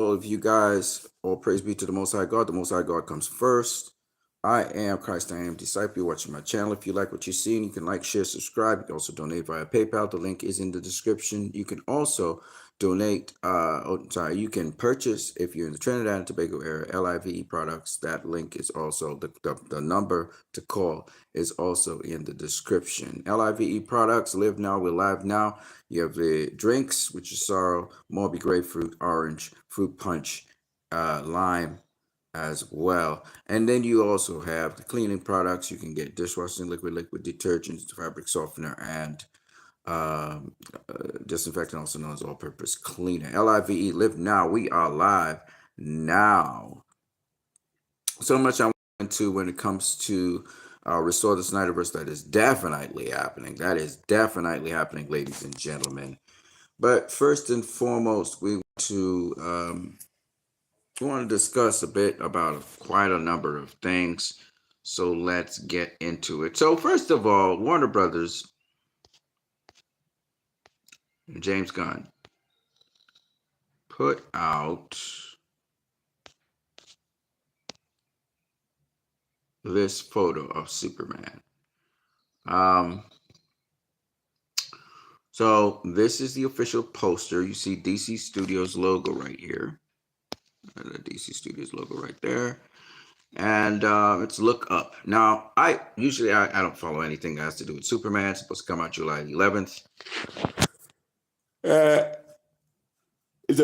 All of you guys, all praise be to the Most High God. The Most High God comes first. I am Christ, I am disciple. You're watching my channel. If you like what you're seeing, you can like, share, subscribe. You can also donate via PayPal. The link is in the description. You can also donate, you can purchase if you're in the Trinidad and Tobago area, LIVE products. That link is also, the number to call is also in the description. LIVE products, live now, we're live now. You have the drinks, which is sorrow, Morby grapefruit, orange, fruit punch, lime as well. And then you also have the cleaning products. You can get dishwashing liquid detergents, fabric softener, and disinfectant, also known as all-purpose cleaner. LIVE, live now. We are live now. So much I went into when it comes to Restore the Snyderverse. That is definitely happening. That is definitely happening, ladies and gentlemen. But first and foremost, we want to discuss a bit about quite a number of things. So let's get into it. So first of all, Warner Brothers, James Gunn, put out this photo of Superman. So this is the official poster. You see DC Studios logo right here. The DC Studios logo right there. And it's Look Up. Now, I don't follow anything that has to do with Superman. It's supposed to come out July 11th. The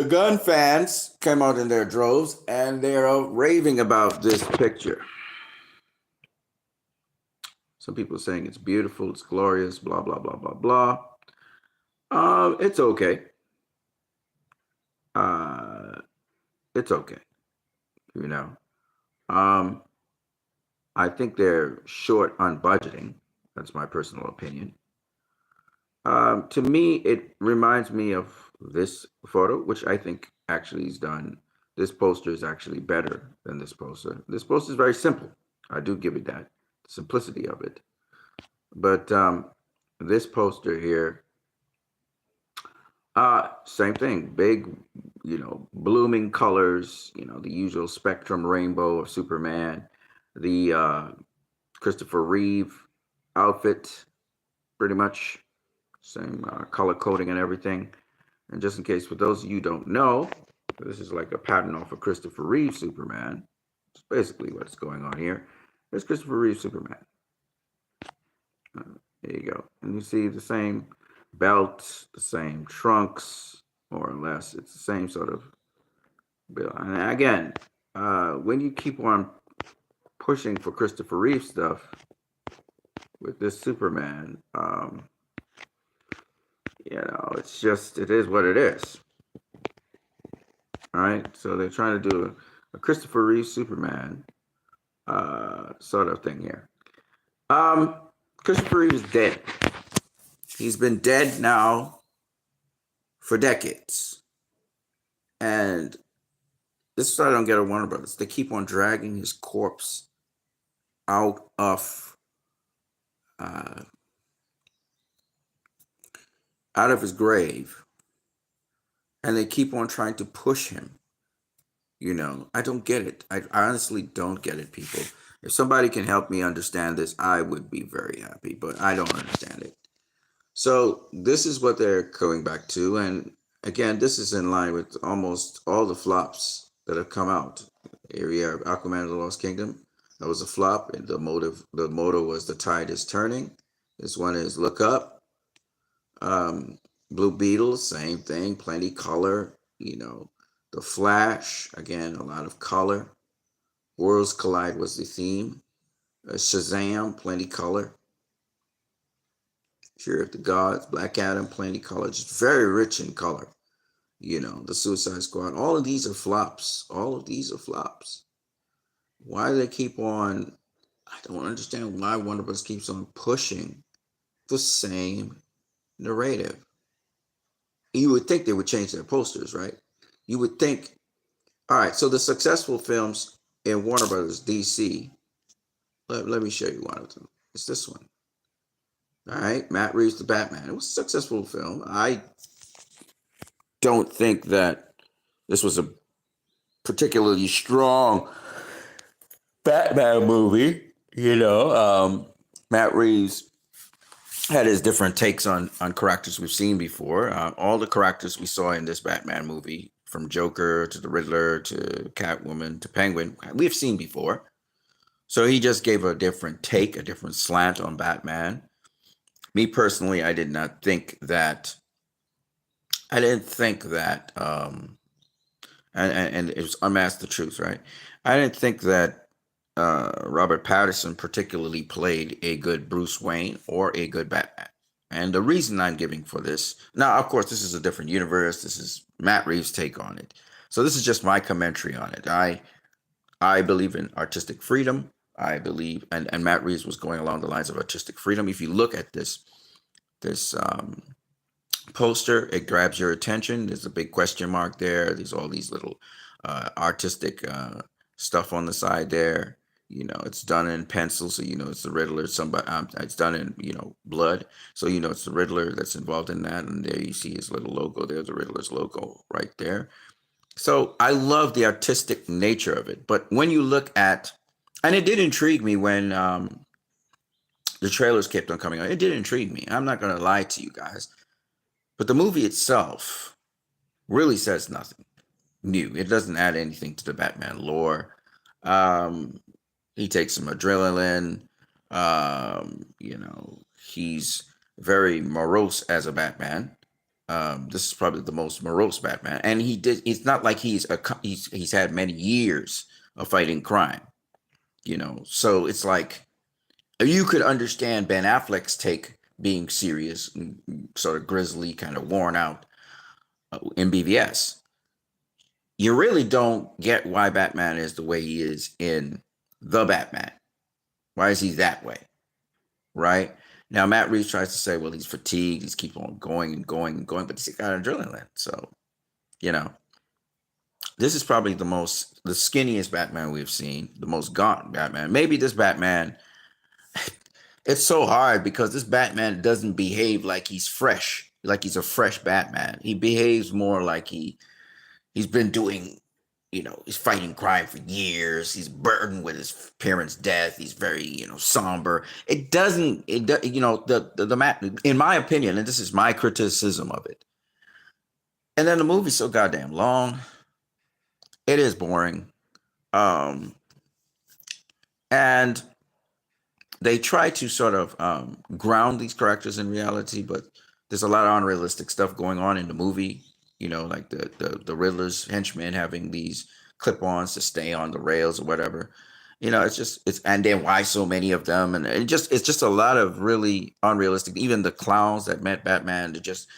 Gunn fans came out in their droves, and they're raving about this picture. Some people are saying it's beautiful, it's glorious, blah, blah, blah, blah, blah. It's okay. It's okay. You know. I think they're short on budgeting. That's my personal opinion. To me, it reminds me of this photo, which I think actually is done. This poster is actually better than this poster. This poster is very simple. I do give it that, the simplicity of it. But this poster here, same thing. Big, blooming colors, the usual spectrum rainbow of Superman. The Christopher Reeve outfit, pretty much. Same color coding and everything. And just in case, for those of you who don't know, this is like a pattern off of Christopher Reeve Superman. It's basically what's going on here. There's Christopher Reeve Superman. There you go. And you see the same belt, the same trunks, more or less. It's the same sort of bill. And again, when you keep on pushing for Christopher Reeve stuff with this Superman, it's just, it is what it is. All right, so they're trying to do a Christopher Reeve Superman sort of thing here. Christopher Reeve is dead. He's been dead now for decades. And this is what I don't get at Warner Brothers. They keep on dragging his corpse out of his grave, and they keep on trying to push him. I don't get it. I honestly don't get it, people. If somebody can help me understand this, I would be very happy, but I don't understand it. So this is what they're going back to, and again, this is in line with almost all the flops that have come out. Here we are, Aquaman of the Lost Kingdom. That was a flop, and the motto was "The tide is turning." This one is "Look Up." Blue Beetle, same thing, plenty color. The Flash, again, a lot of color. Worlds Collide was the theme. Shazam, plenty color. Fear of the Gods, Black Adam, plenty color. Just very rich in color. The Suicide Squad. All of these are flops. All of these are flops. Why do they keep on? I don't understand why Warner Bros. Keeps on pushing the same narrative. You would think they would change their posters, right? You would think, all right, so the successful films in Warner Brothers, DC, let me show you one of them. It's this one. All right, Matt Reeves' The Batman. It was a successful film. I don't think that this was a particularly strong Batman movie. Matt Reeves had his different takes on characters we've seen before. All the characters we saw in this Batman movie, from Joker to the Riddler to Catwoman to Penguin, we've seen before. So he just gave a different take, a different slant on Batman. Me personally, I did not think that. I didn't think that. And it was Unmasked the Truth, right? I didn't think that Robert Pattinson particularly played a good Bruce Wayne or a good Batman. And the reason I'm giving for this, now, of course, this is a different universe. This is Matt Reeves' take on it. So this is just my commentary on it. I believe in artistic freedom. I believe, and Matt Reeves was going along the lines of artistic freedom. If you look at this poster, it grabs your attention. There's a big question mark there. There's all these little artistic stuff on the side there. It's done in pencil, so it's the Riddler. Somebody, it's done in blood, so it's the Riddler that's involved in that. And there you see his little logo. There's the Riddler's logo right there. So I love the artistic nature of it. But when you look at, and it did intrigue me when the trailers kept on coming out. It did intrigue me. I'm not going to lie to you guys. But the movie itself really says nothing new. It doesn't add anything to the Batman lore. He takes some adrenaline. He's very morose as a Batman. This is probably the most morose Batman, and it's not like he's had many years of fighting crime. So it's like you could understand Ben Affleck's take being serious and sort of grisly, kind of worn out in BVS. You really don't get why Batman is the way he is in The Batman. Why is he that way? Right? Now, Matt Reeves tries to say, well, he's fatigued. He's keep on going and going and going, but he's got adrenaline. So, this is probably the skinniest Batman we've seen, the most gaunt Batman. Maybe this Batman, it's so hard because this Batman doesn't behave like he's fresh, like he's a fresh Batman. He behaves more like he's been doing, he's fighting crime for years. He's burdened with his parents' death. He's very, somber. The Matt, in my opinion, and this is my criticism of it. And then the movie's so goddamn long. It is boring. And they try to sort of ground these characters in reality, but there's a lot of unrealistic stuff going on in the movie. Like the Riddler's henchmen having these clip-ons to stay on the rails or whatever. And then why so many of them? And it's just a lot of really unrealistic. Even the clowns that met Batman, they're just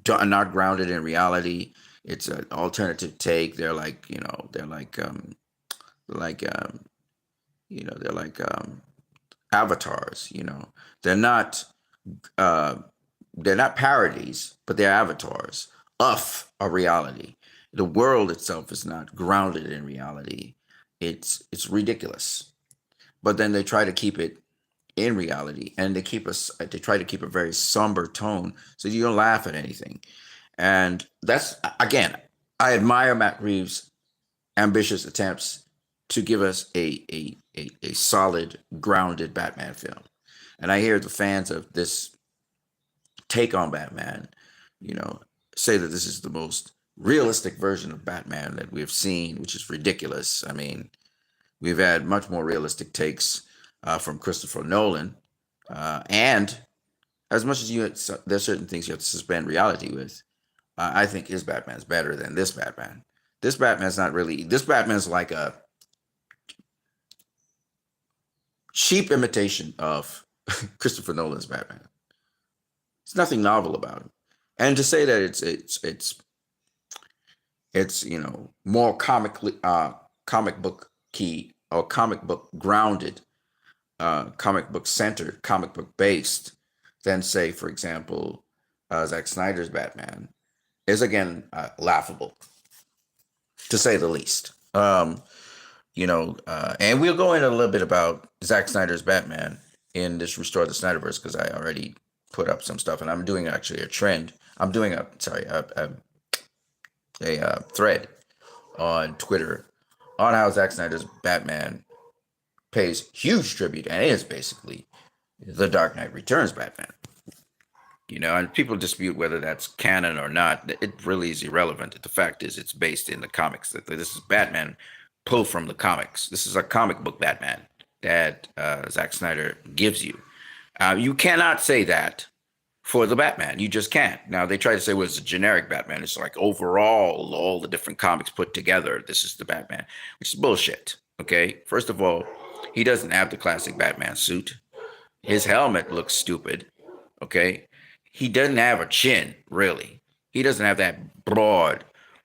not grounded in reality. It's an alternative take. They're like avatars. They're not parodies, but they're avatars of a reality. The world itself is not grounded in reality. It's ridiculous. But then they try to keep it in reality, and they try to keep a very somber tone so you don't laugh at anything. And that's, again, I admire Matt Reeves' ambitious attempts to give us a solid, grounded Batman film. And I hear the fans of this take on Batman, say that this is the most realistic version of Batman that we've seen, which is ridiculous. I mean, we've had much more realistic takes from Christopher Nolan. And as much as there's certain things you have to suspend reality with, I think his Batman's better than this Batman. This Batman's like a cheap imitation of Christopher Nolan's Batman. There's nothing novel about him. And to say that it's more comic book key or comic book grounded, comic book centered, comic book based than, say, for example, Zack Snyder's Batman is, again, laughable, to say the least. And we'll go into a little bit about Zack Snyder's Batman in this Restore the Snyderverse, because I already put up some stuff, and I'm doing actually a trend. I'm doing a thread on Twitter on how Zack Snyder's Batman pays huge tribute and is basically the Dark Knight Returns Batman. You know, and people dispute whether that's canon or not. It really is irrelevant. The fact is, it's based in the comics. That this is Batman pulled from the comics. This is a comic book Batman that Zack Snyder gives you. You cannot say that for the Batman. You just can't. Now, they try to say, well, it's a generic Batman. It's like overall, all the different comics put together, this is the Batman, which is bullshit. Okay? First of all, he doesn't have the classic Batman suit. His helmet looks stupid. Okay? He doesn't have a chin, really. He doesn't have that broad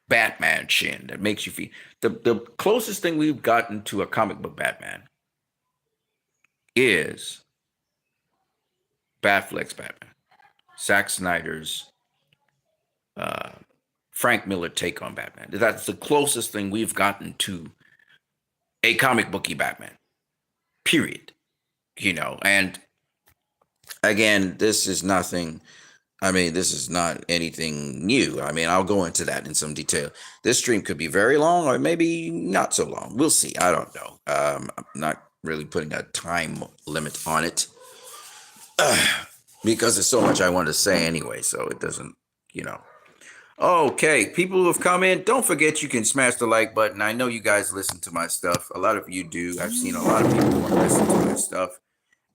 Batman chin that makes you feel. The closest thing we've gotten to a comic book Batman is Batfleck's Batman, Zack Snyder's Frank Miller take on Batman. That's the closest thing we've gotten to a comic booky Batman, period. You know, and again, this is nothing. I mean, this is not anything new. I mean, I'll go into that in some detail. This stream could be very long or maybe not so long. We'll see. I don't know. I'm not really putting a time limit on it because there's so much I want to say anyway. So it doesn't, you know. Okay, people who have come in, don't forget you can smash the like button. I know you guys listen to my stuff. A lot of you do. I've seen a lot of people who want to listen to my stuff.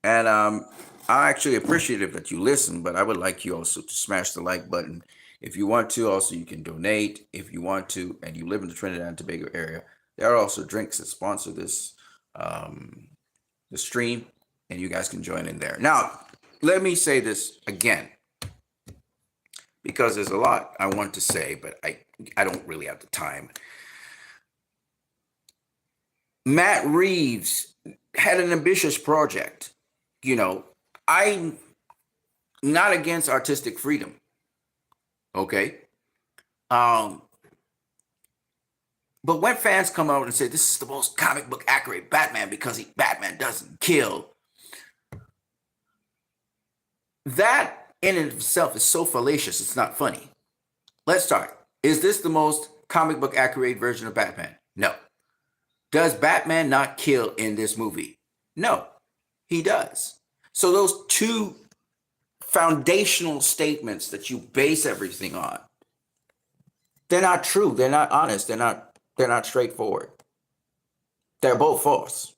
And I'm actually appreciative that you listen, but I would like you also to smash the like button. If you want to, also you can donate if you want to, and you live in the Trinidad and Tobago area. There are also drinks that sponsor this the stream, and you guys can join in there. Now, let me say this again, because there's a lot I want to say, but I don't really have the time. Matt Reeves had an ambitious project. You know, I'm not against artistic freedom. Okay. But when fans come out and say this is the most comic book accurate Batman because Batman doesn't kill, that in itself is so fallacious, it's not funny. Let's start. Is this the most comic book accurate version of Batman? No. Does Batman not kill in this movie? No, he does. So those two foundational statements that you base everything on, they're not true. They're not honest. They're not straightforward. They're both false.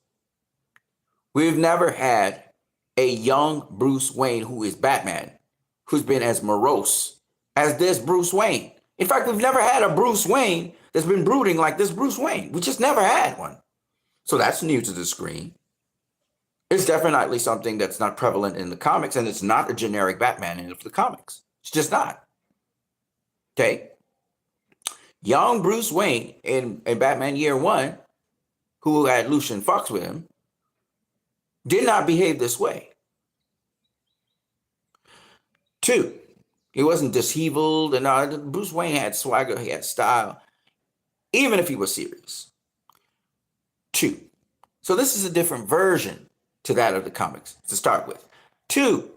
We've never had a young Bruce Wayne who is Batman who's been as morose as this Bruce Wayne. In fact, we've never had a Bruce Wayne that's been brooding like this Bruce Wayne. We just never had one. So that's new to the screen. It's definitely something that's not prevalent in the comics, and it's not a generic Batman in the comics. It's just not. Okay? Young Bruce Wayne in Batman Year One, who had Lucian Fox with him, did not behave this way. 2, he wasn't disheveled, and Bruce Wayne had swagger, he had style, even if he was serious. 2, so this is a different version to that of the comics to start with. 2,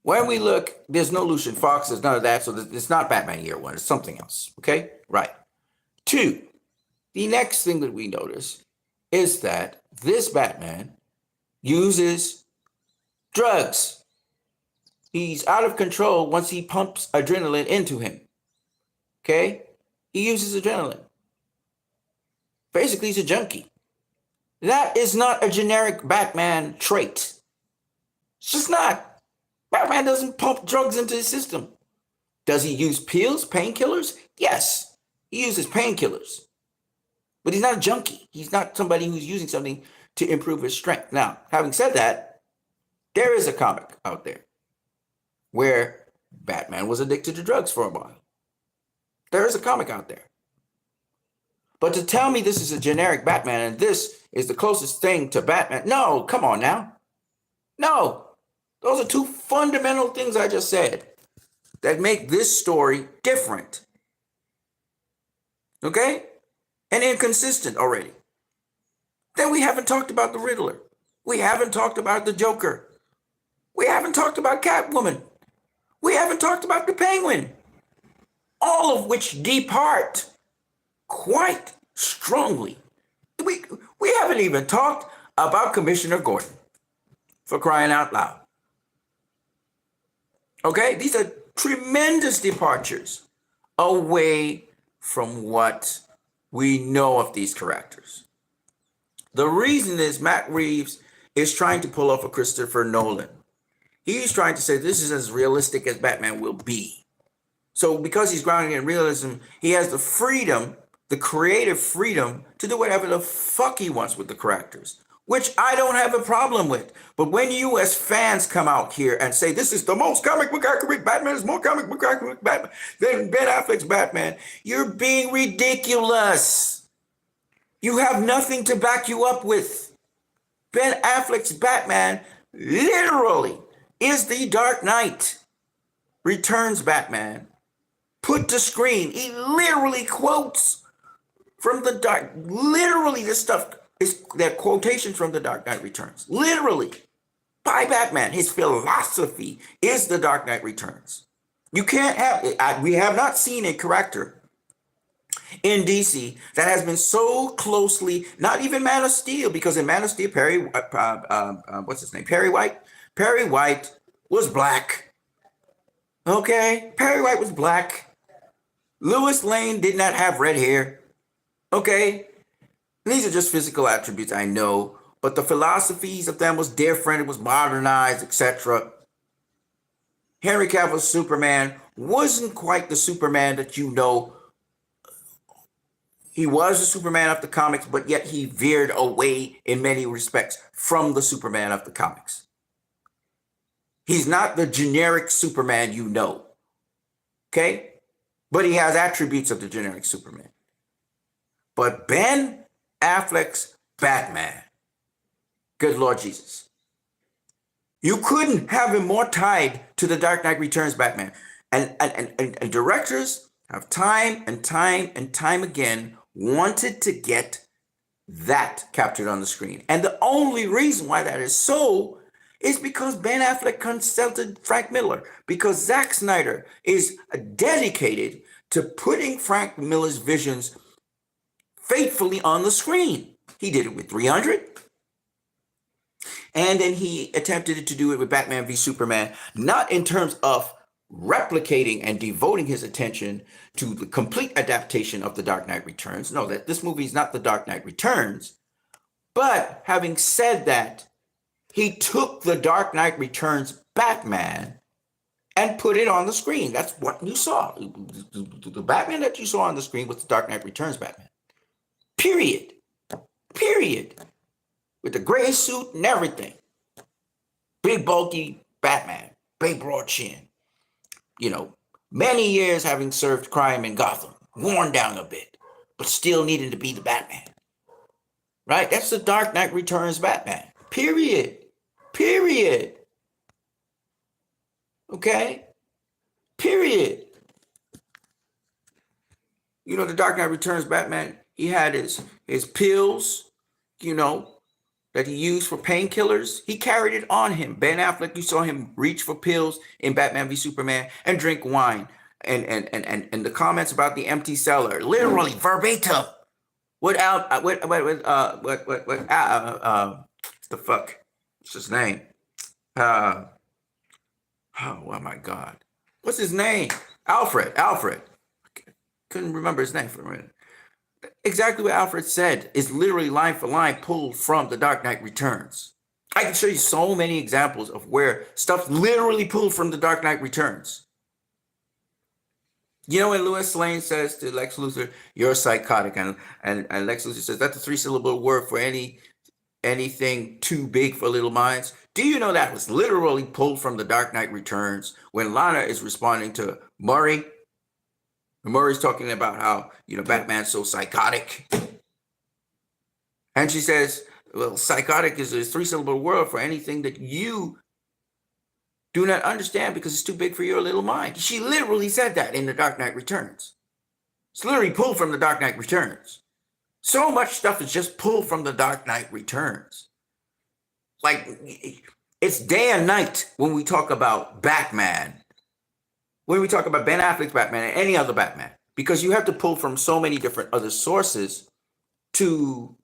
when we look, there's no Lucian Fox, there's none of that, so it's not Batman Year One, it's something else, okay? Right. 2, the next thing that we notice is that this Batman uses drugs. He's out of control once he pumps adrenaline into him. Okay? He uses adrenaline. Basically, he's a junkie. That is not a generic Batman trait. It's just not. Batman doesn't pump drugs into his system. Does he use pills, painkillers? Yes, he uses painkillers. But he's not a junkie. He's not somebody who's using something to improve his strength. Now, having said that, there is a comic out there where Batman was addicted to drugs for a while. There is a comic out there. But to tell me this is a generic Batman and this is the closest thing to Batman, no, come on now. No, those are two fundamental things I just said that make this story different. Okay? And inconsistent already. Then we haven't talked about the Riddler. We haven't talked about the Joker. We haven't talked about Catwoman. We haven't talked about the Penguin. All of which depart quite strongly. We haven't even talked about Commissioner Gordon, for crying out loud. Okay, these are tremendous departures away from what we know of these characters. The reason is Matt Reeves is trying to pull off a Christopher Nolan. He's trying to say this is as realistic as Batman will be. So because he's grounded in realism, he has the freedom, the creative freedom to do whatever the fuck he wants with the characters, which I don't have a problem with. But when you as fans come out here and say this is the most comic book accurate Batman, is more comic book accurate Batman than Ben Affleck's Batman, you're being ridiculous. You have nothing to back you up with. Ben Affleck's Batman literally is the Dark Knight Returns Batman put to screen. He literally quotes from the Dark, literally this stuff is that quotations from the Dark Knight Returns, literally by Batman. His philosophy is the Dark Knight Returns. You can't have, we have not seen a character in DC that has been so closely, not even Man of Steel, because in Man of Steel, what's his name? Perry White was black. Okay, Perry White was black. Lois Lane did not have red hair. Okay, these are just physical attributes, I know, but the philosophies of them was different. It was modernized, etc. Henry Cavill's Superman wasn't quite the Superman that you know. He was the Superman of the comics, but yet he veered away in many respects from the Superman of the comics. He's not the generic Superman you know, okay? But he has attributes of the generic Superman. But Ben Affleck's Batman, good Lord Jesus, you couldn't have him more tied to the Dark Knight Returns Batman. And directors have time and time again wanted to get that captured on the screen. And the only reason why that is so is because Ben Affleck consulted Frank Miller, because Zack Snyder is dedicated to putting Frank Miller's visions faithfully on the screen. He did it with 300, and then he attempted to do it with Batman v Superman, not in terms of replicating and devoting his attention to the complete adaptation of The Dark Knight Returns. No, that this movie is not The Dark Knight Returns. But having said that, he took The Dark Knight Returns Batman and put it on the screen. That's what you saw. The Batman that you saw on the screen was The Dark Knight Returns Batman. Period. With the gray suit and everything. Big, bulky Batman. Big, broad chin. You know, many years having served crime in Gotham. Worn down a bit, but still needing to be the Batman. Right? That's The Dark Knight Returns Batman. Period. Okay? Period. You know, The Dark Knight Returns Batman, he had his pills, you know, that he used for painkillers. He carried it on him. Ben Affleck, you saw him reach for pills in Batman v Superman and drink wine. And the comments about the empty cellar, literally verbatim. What's the fuck? What's his name? Oh my God. What's his name? Alfred. Couldn't remember his name for a minute. Exactly what Alfred said is literally line for line pulled from The Dark Knight Returns. I can show you so many examples of where stuff literally pulled from The Dark Knight Returns. You know when Lois Lane says to Lex Luthor, "You're psychotic," and Lex Luthor says, "That's a 3-syllable word for anything too big for little minds." Do you know that was literally pulled from The Dark Knight Returns when Lana is responding to Murray? Murray's talking about how, you know, Batman's so psychotic. And she says, well, psychotic is a 3-syllable word for anything that you do not understand because it's too big for your little mind. She literally said that in The Dark Knight Returns. It's literally pulled from The Dark Knight Returns. So much stuff is just pulled from The Dark Knight Returns. Like, it's day and night when we talk about Batman. When we talk about Ben Affleck's Batman and any other Batman. because you have to pull from so many different other sources to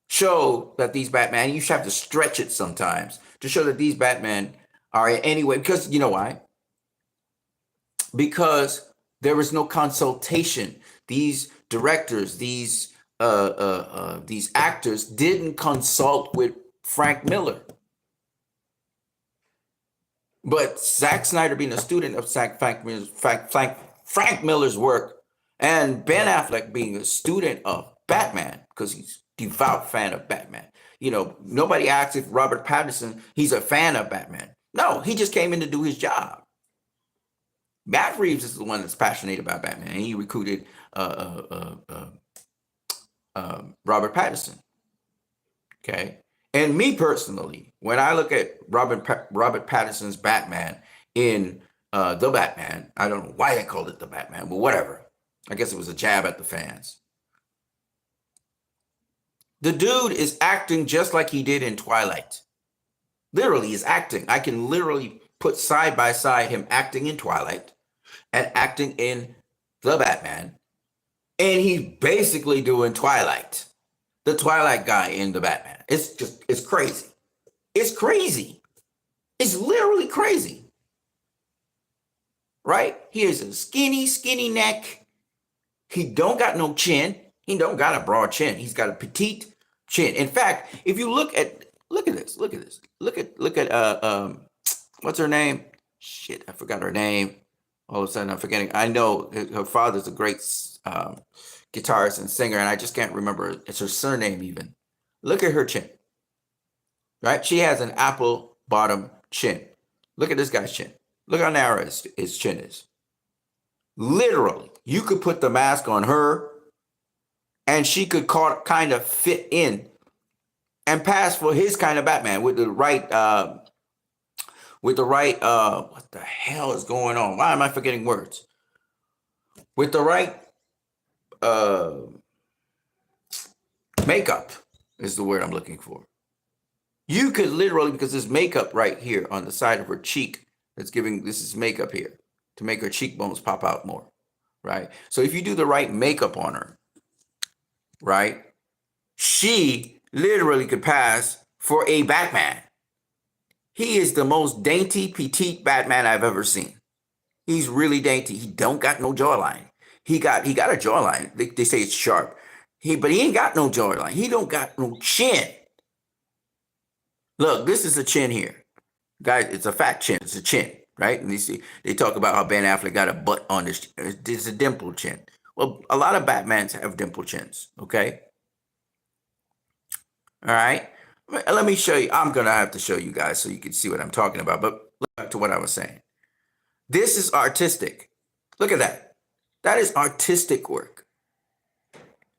show that these Batman, you have to stretch it sometimes to show that these Batman are in any way, because you know why? Because there was no consultation. These directors, these actors didn't consult with Frank Miller. But Zack Snyder, being a student of Frank Miller's work, and Ben Affleck being a student of Batman, because he's a devout fan of Batman. You know, nobody asks if Robert Pattinson, he's a fan of Batman. No, he just came in to do his job. Matt Reeves is the one that's passionate about Batman, and he recruited Robert Pattinson. Okay. And me personally, when I look at Robert Pattinson's Batman in The Batman, I don't know why they called it The Batman, but whatever. I guess it was a jab at the fans. The dude is acting just like he did in Twilight. Literally, he's acting. I can literally put side by side him acting in Twilight and acting in The Batman. And he's basically doing Twilight. The Twilight guy in The Batman. It's crazy. It's crazy. It's literally crazy. Right? He has a skinny neck. He don't got no chin. He don't got a broad chin. He's got a petite chin. In fact, if you look at this. Look at what's her name? Shit, I forgot her name. All of a sudden I'm forgetting. I know her father's a great guitarist and singer, and I just can't remember. It's her surname even. Look at her chin. Right? She has an apple bottom chin. Look at this guy's chin. Look how narrow his chin is. Literally, you could put the mask on her and she could kind of fit in and pass for his kind of Batman with the right, what the hell is going on? Why am I forgetting words? With the right makeup is the word I'm looking for. You could literally, because there's makeup right here on the side of her cheek, this is makeup here to make her cheekbones pop out more, right? So if you do the right makeup on her, right, she literally could pass for a Batman. He is the most dainty, petite Batman I've ever seen. He's really dainty. He don't got no jawline. He got a jawline. They say it's sharp. But he ain't got no jawline. He don't got no chin. Look, this is a chin here. Guys, it's a fat chin. It's a chin, right? And you see, they talk about how Ben Affleck got a butt on this. It's a dimple chin. Well, a lot of Batmans have dimple chins, okay? All right? Let me show you. I'm going to have to show you guys so you can see what I'm talking about. But look back to what I was saying. This is artistic. Look at that. That is artistic work.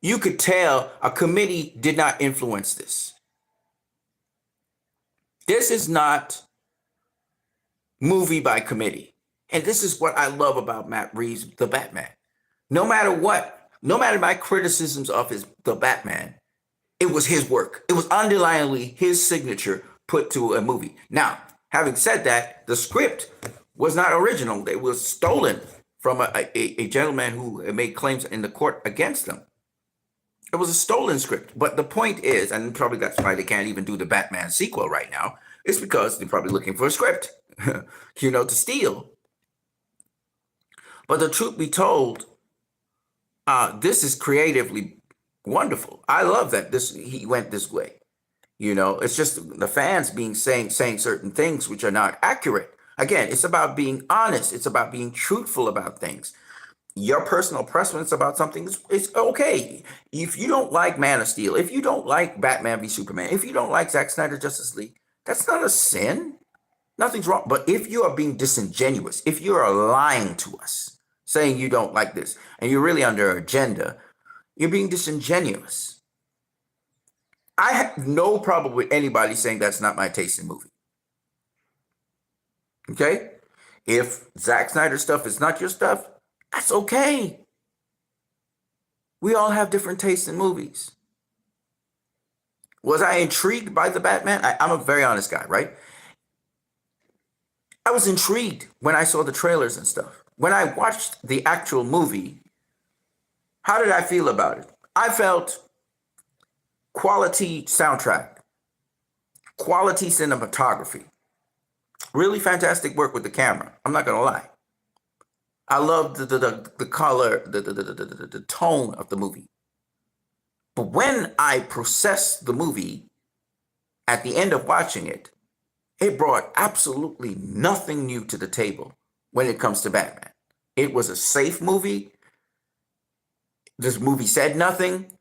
You could tell a committee did not influence this. This is not movie by committee. And this is what I love about Matt Reeves, the Batman. No matter what, no matter my criticisms of the Batman, it was his work. It was undeniably his signature put to a movie. Now, having said that, the script was not original. It was stolen from a gentleman who made claims in the court against them. It was a stolen script. But the point is, and probably that's why they can't even do the Batman sequel right now, it's because they're probably looking for a script, to steal. But the truth be told, this is creatively wonderful. I love that he went this way. It's just the fans saying certain things which are not accurate. Again, it's about being honest. It's about being truthful about things. Your personal preference about something is okay. If you don't like Man of Steel, if you don't like Batman v Superman, if you don't like Zack Snyder's Justice League, that's not a sin. Nothing's wrong. But if you are being disingenuous, if you are lying to us, saying you don't like this, and you're really under an agenda, you're being disingenuous. I have no problem with anybody saying that's not my taste in movie. Okay? If Zack Snyder stuff is not your stuff, that's okay. We all have different tastes in movies. Was I intrigued by the Batman? I'm a very honest guy, right? I was intrigued when I saw the trailers and stuff. when I watched the actual movie, how did I feel about it? I felt quality soundtrack, quality cinematography, really fantastic work with the camera. I'm not gonna lie. I loved the color, the tone of the movie. But when I processed the movie at the end of watching it, it brought absolutely nothing new to the table when it comes to Batman. It was a safe movie. This movie said nothing.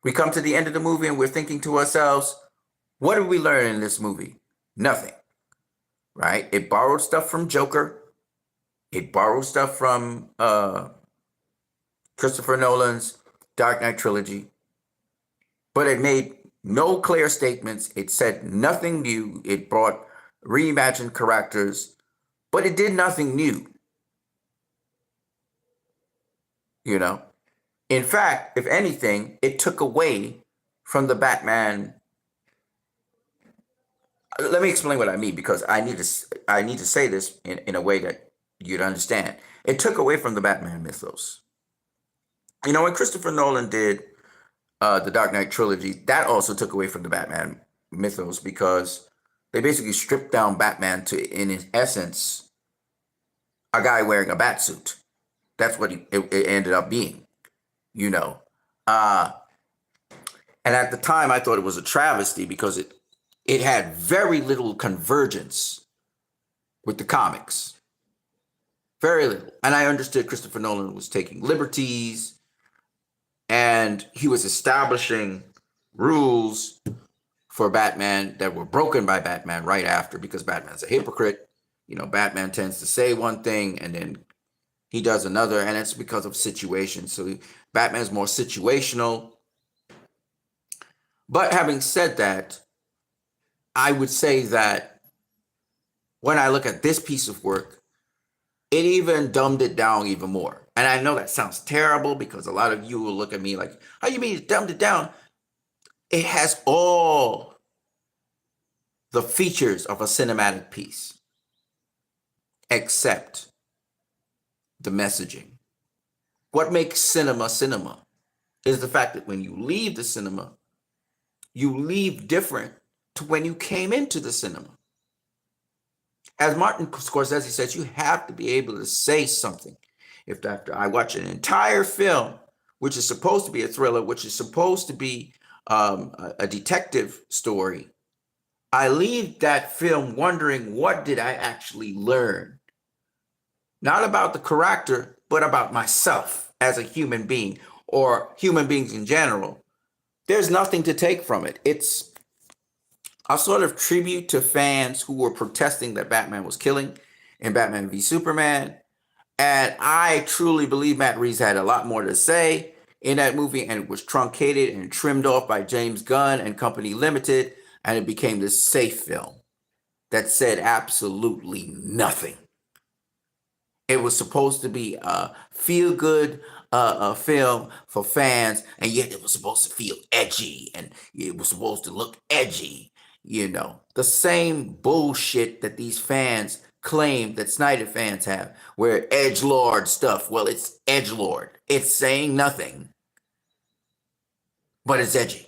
We come to the end of the movie and we're thinking to ourselves, what did we learn in this movie? Nothing, right? It borrowed stuff from Joker. It borrowed stuff from Christopher Nolan's Dark Knight trilogy, but it made no clear statements. It said nothing new. It brought reimagined characters, but it did nothing new. You know, in fact, if anything, it took away from the Batman. Let me explain what I mean, because I need to say this in a way that you'd understand. It took away from the Batman mythos. You know, when Christopher Nolan did the Dark Knight trilogy, that also took away from the Batman mythos, because they basically stripped down Batman to, in his essence, a guy wearing a bat suit. That's what it ended up being, you know. And at the time, I thought it was a travesty, because it had very little convergence with the comics. Very little. And I understood Christopher Nolan was taking liberties, and he was establishing rules for Batman that were broken by Batman right after, because Batman's a hypocrite. You know, Batman tends to say one thing and then he does another, and it's because of situations. So Batman's more situational. But having said that, I would say that when I look at this piece of work, it even dumbed it down even more. And I know that sounds terrible, because a lot of you will look at me like, how you mean it dumbed it down? It has all the features of a cinematic piece, except the messaging. What makes cinema cinema is the fact that when you leave the cinema, you leave different to when you came into the cinema. As Martin Scorsese says, you have to be able to say something. If after I watch an entire film, which is supposed to be a thriller, which is supposed to be a detective story, I leave that film wondering, what did I actually learn? Not about the character, but about myself as a human being, or human beings in general. There's nothing to take from it. It's a sort of tribute to fans who were protesting that Batman was killing in Batman v Superman. And I truly believe Matt Reeves had a lot more to say in that movie, and it was truncated and trimmed off by James Gunn and Company Limited, and it became this safe film that said absolutely nothing. It was supposed to be a feel-good film for fans, and yet it was supposed to feel edgy, and it was supposed to look edgy. You know, the same bullshit that these fans claim that Snyder fans have, where edgelord stuff. Well, it's edgelord. It's saying nothing, but it's edgy.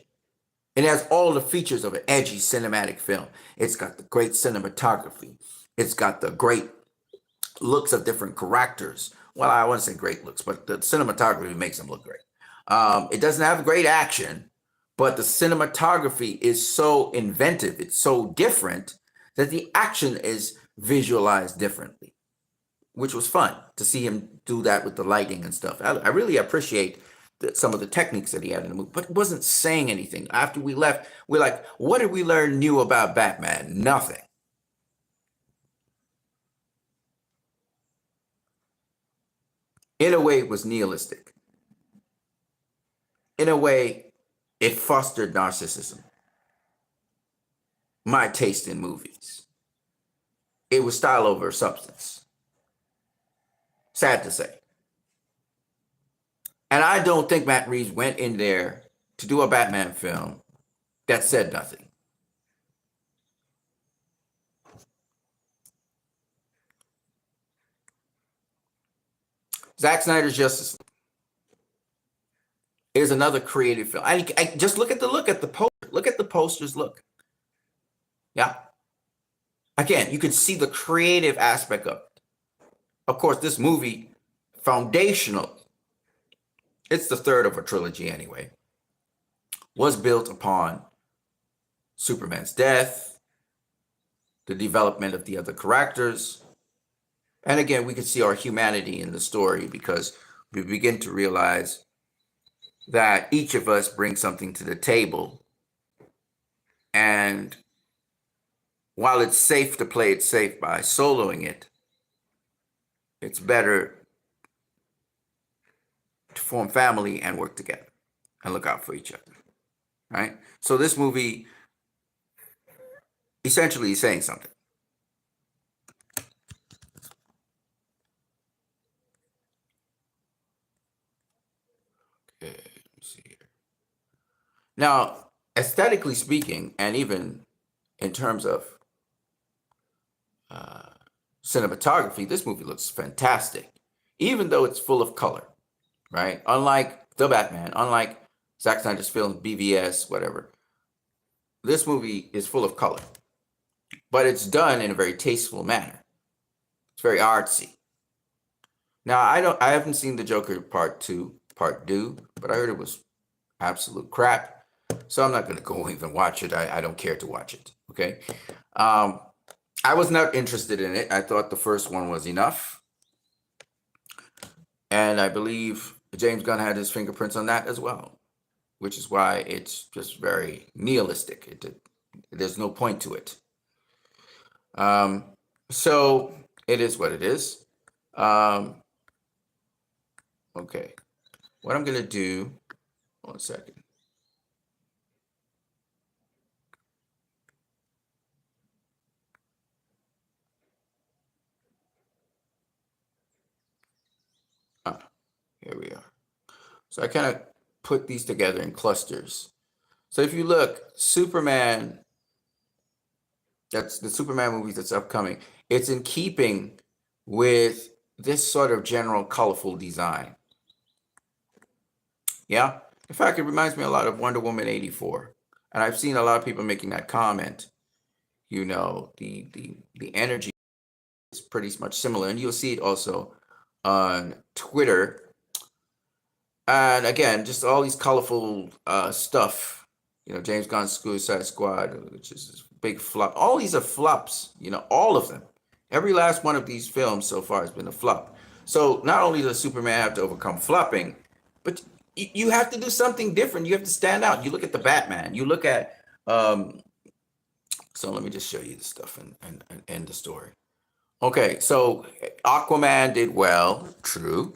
It has all the features of an edgy cinematic film. It's got the great cinematography. It's got the great looks of different characters. Well, I wouldn't say great looks, but the cinematography makes them look great. It doesn't have great action, but the cinematography is so inventive. It's so different that the action is visualized differently, which was fun to see him do that with the lighting and stuff. I really appreciate some of the techniques that he had in the movie, but it wasn't saying anything. After we left, we're like, what did we learn new about Batman? Nothing. In a way, it was nihilistic. In a way, it fostered narcissism. My taste in movies. It was style over substance. Sad to say. And I don't think Matt Reeves went in there to do a Batman film that said nothing. Zack Snyder's Justice League is another creative film. I just look at the poster. Look at the posters. Look. Yeah. Again, you can see the creative aspect of it. Of course, this movie, foundational, it's the third of a trilogy anyway, was built upon Superman's death, the development of the other characters. And again, we can see our humanity in the story because we begin to realize that each of us brings something to the table. And while it's safe to play it safe by soloing it, it's better to form family and work together and look out for each other, right? So this movie essentially is saying something. Okay, let me see here. Now, aesthetically speaking, and even in terms of cinematography, this movie looks fantastic, even though it's full of color, right? Unlike The Batman, unlike Zack Snyder's films, BVS, whatever, this movie is full of color, but it's done in a very tasteful manner. It's very artsy. Now, I haven't seen the Joker part two, but I heard it was absolute crap. So I'm not going to go even watch it. I don't care to watch it. Okay. I was not interested in it. I thought the first one was enough. And I believe James Gunn had his fingerprints on that as well, which is why it's just very nihilistic. There's no point to it. So it is what it is. Okay. What I'm going to do, 1 second. Here we are. So I kind of put these together in clusters. So if you look, Superman, that's the Superman movie that's upcoming. It's in keeping with this sort of general colorful design. Yeah. In fact, it reminds me a lot of Wonder Woman 84. And I've seen a lot of people making that comment. You know, the energy is pretty much similar. And you'll see it also on Twitter. And again, just all these colorful stuff, you know, James Gunn's Suicide Squad, which is this big flop. All these are flops, you know, all of them. Every last one of these films so far has been a flop. So not only does Superman have to overcome flopping, but you have to do something different. You have to stand out. You look at the Batman. You look at, so let me just show you the stuff and end the story. Okay, so Aquaman did well, true.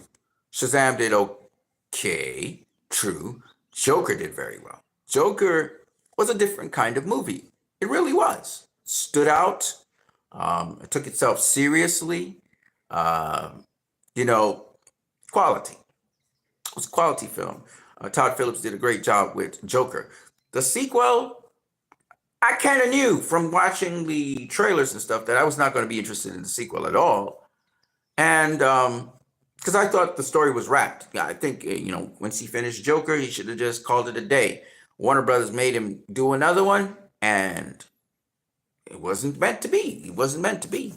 Shazam did okay, true. Joker did very well. Joker was a different kind of movie. It really was. Stood out. It took itself seriously. You know, quality. It was a quality film. Todd Phillips did a great job with Joker. The sequel, I kind of knew from watching the trailers and stuff that I was not going to be interested in the sequel at all. And because I thought the story was wrapped. Yeah, I think, you know, once he finished Joker, he should have just called it a day. Warner Brothers made him do another one, and it wasn't meant to be. It wasn't meant to be.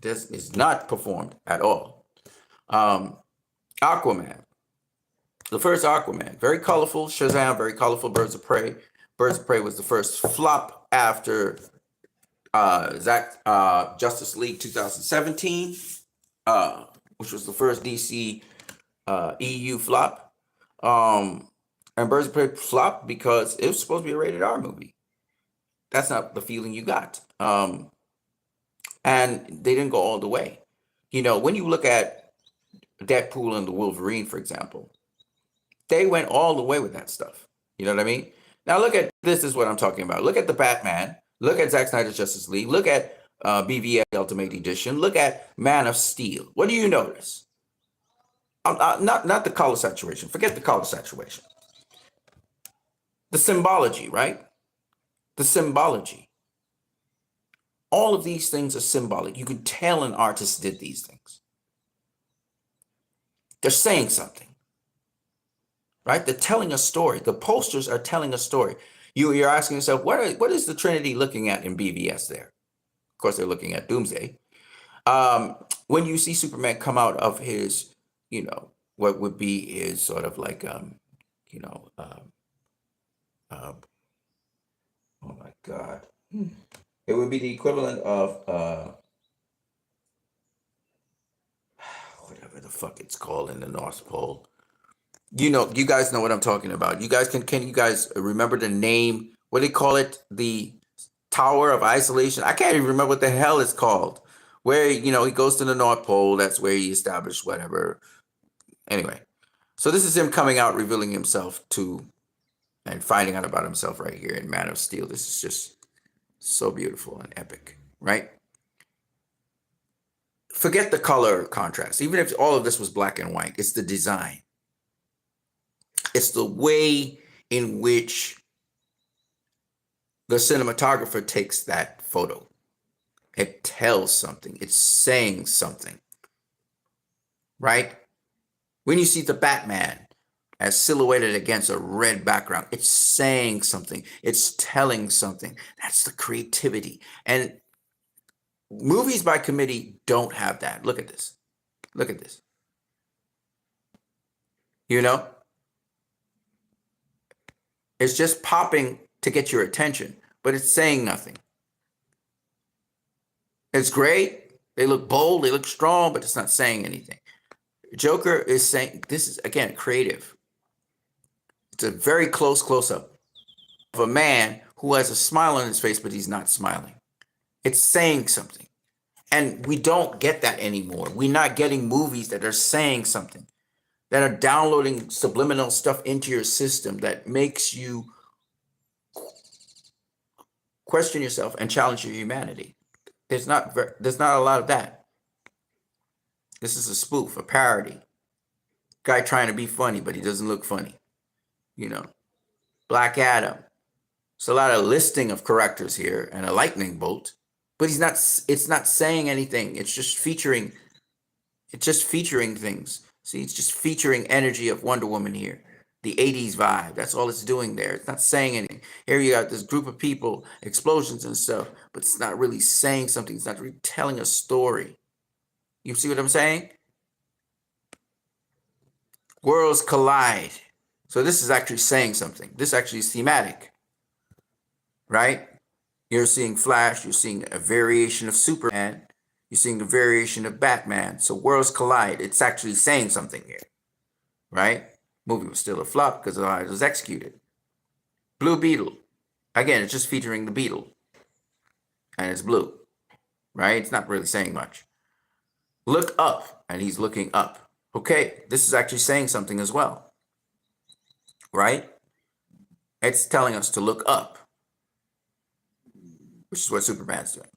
This is not performed at all. Aquaman. The first Aquaman, very colorful. Shazam, very colorful. Birds of Prey. Birds of Prey was the first flop after Justice League 2017. Which was the first DC EU flop. And Birds of Prey flopped because it was supposed to be a rated R movie. That's not the feeling you got. And they didn't go all the way. You know, when you look at Deadpool and the Wolverine, for example, they went all the way with that stuff. You know what I mean? Now look at, this is what I'm talking about. Look at the Batman. Look at Zack Snyder's Justice League. Look at BVS Ultimate Edition. Look at Man of Steel. What do you notice? Not the color saturation. Forget the color saturation. The symbology, right? The symbology. All of these things are symbolic. You can tell an artist did these things. They're saying something, right? They're telling a story. The posters are telling a story. You're asking yourself, what is the Trinity looking at in BVS there? Of course, they're looking at Doomsday. When you see Superman come out of his, what would be his sort of like, you know, uh, oh my God, it would be the equivalent of whatever the fuck it's called in the North Pole. You guys know what I'm talking about. You guys can you guys remember the name? What do they call it? The Tower of Isolation. I can't even remember what the hell it's called. Where he goes to the North Pole. That's where he established whatever. Anyway, so this is him coming out, revealing himself and finding out about himself right here in Man of Steel. This is just so beautiful and epic, right? Forget the color contrast. Even if all of this was black and white, it's the design. It's the way in which the cinematographer takes that photo. It tells something. It's saying something, right? When you see the Batman as silhouetted against a red background, it's saying something. It's telling something. That's the creativity. And movies by committee don't have that. Look at this. Look at this. It's just popping to get your attention, but it's saying nothing. It's great. They look bold. They look strong, but it's not saying anything. Joker is saying, this is, again, creative. It's a very close-up of a man who has a smile on his face, but he's not smiling. It's saying something. And we don't get that anymore. We're not getting movies that are saying something, that are downloading subliminal stuff into your system that makes you question yourself and challenge your humanity. There's not a lot of that. This is a spoof, a parody. Guy trying to be funny, but he doesn't look funny. Black Adam. It's a lot of listing of characters here and a lightning bolt, but it's not saying anything. It's just featuring things. See, it's just featuring energy of Wonder Woman here. The 80s vibe. That's all it's doing there. It's not saying anything. Here you got this group of people, explosions and stuff, but it's not really saying something. It's not really telling a story. You see what I'm saying? Worlds collide. So this is actually saying something. This actually is thematic, right? You're seeing Flash. You're seeing a variation of Superman. You're seeing the variation of Batman. So worlds collide. It's actually saying something here, right? Movie was still a flop because of how it was executed. Blue Beetle. Again, it's just featuring the Beetle. And it's blue, right? It's not really saying much. Look up, and he's looking up. Okay, this is actually saying something as well, right? It's telling us to look up, which is what Superman's doing.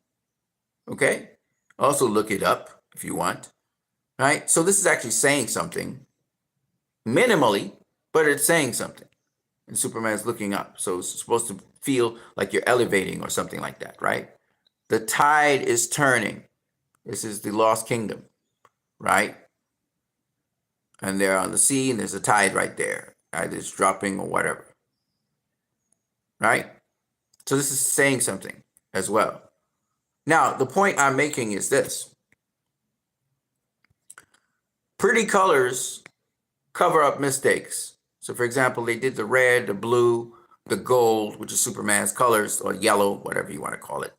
Okay? Also look it up if you want, right? So this is actually saying something minimally, but it's saying something. And Superman's looking up. So it's supposed to feel like you're elevating or something like that, right? The tide is turning. This is the Lost Kingdom, right? And they're on the sea and there's a tide right there. Either it's dropping or whatever, right? So this is saying something as well. Now, the point I'm making is this. Pretty colors cover up mistakes. So, for example, they did the red, the blue, the gold, which is Superman's colors, or yellow, whatever you want to call it.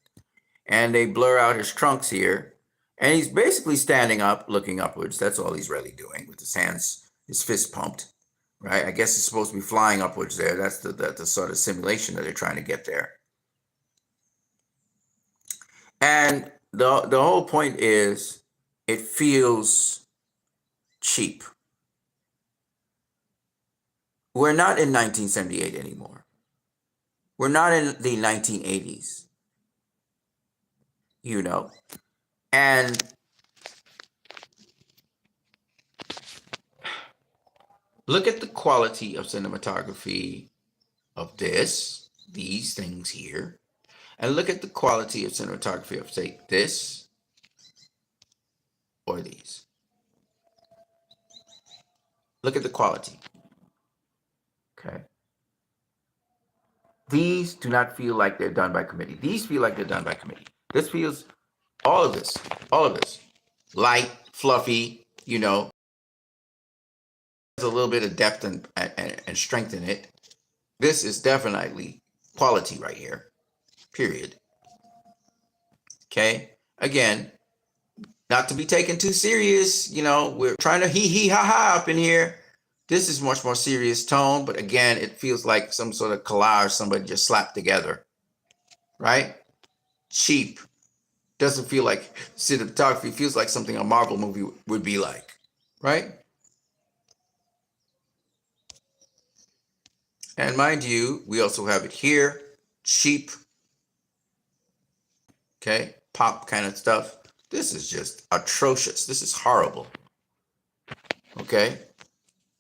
And they blur out his trunks here. And he's basically standing up, looking upwards. That's all he's really doing with his hands, his fist pumped, right? I guess he's supposed to be flying upwards there. That's the sort of simulation that they're trying to get there. And the whole point is it feels cheap. We're not in 1978 anymore. We're not in the 1980s, And look at the quality of cinematography of these things here. And look at the quality of cinematography of, say, this or these. Look at the quality. Okay. These do not feel like they're done by committee. These feel like they're done by committee. This feels, all of this, light, fluffy, you know, there's a little bit of depth and strength in it. This is definitely quality right here, period. Okay. Again, not to be taken too serious, you know, we're trying to hee ha ha up in here. This is much more serious tone, but again, it feels like some sort of collage somebody just slapped together, right? Cheap. Doesn't feel like cinematography. Feels like something a Marvel movie would be like, right? And mind you, we also have it here, cheap, okay, pop kind of stuff. This is just atrocious. This is horrible, okay?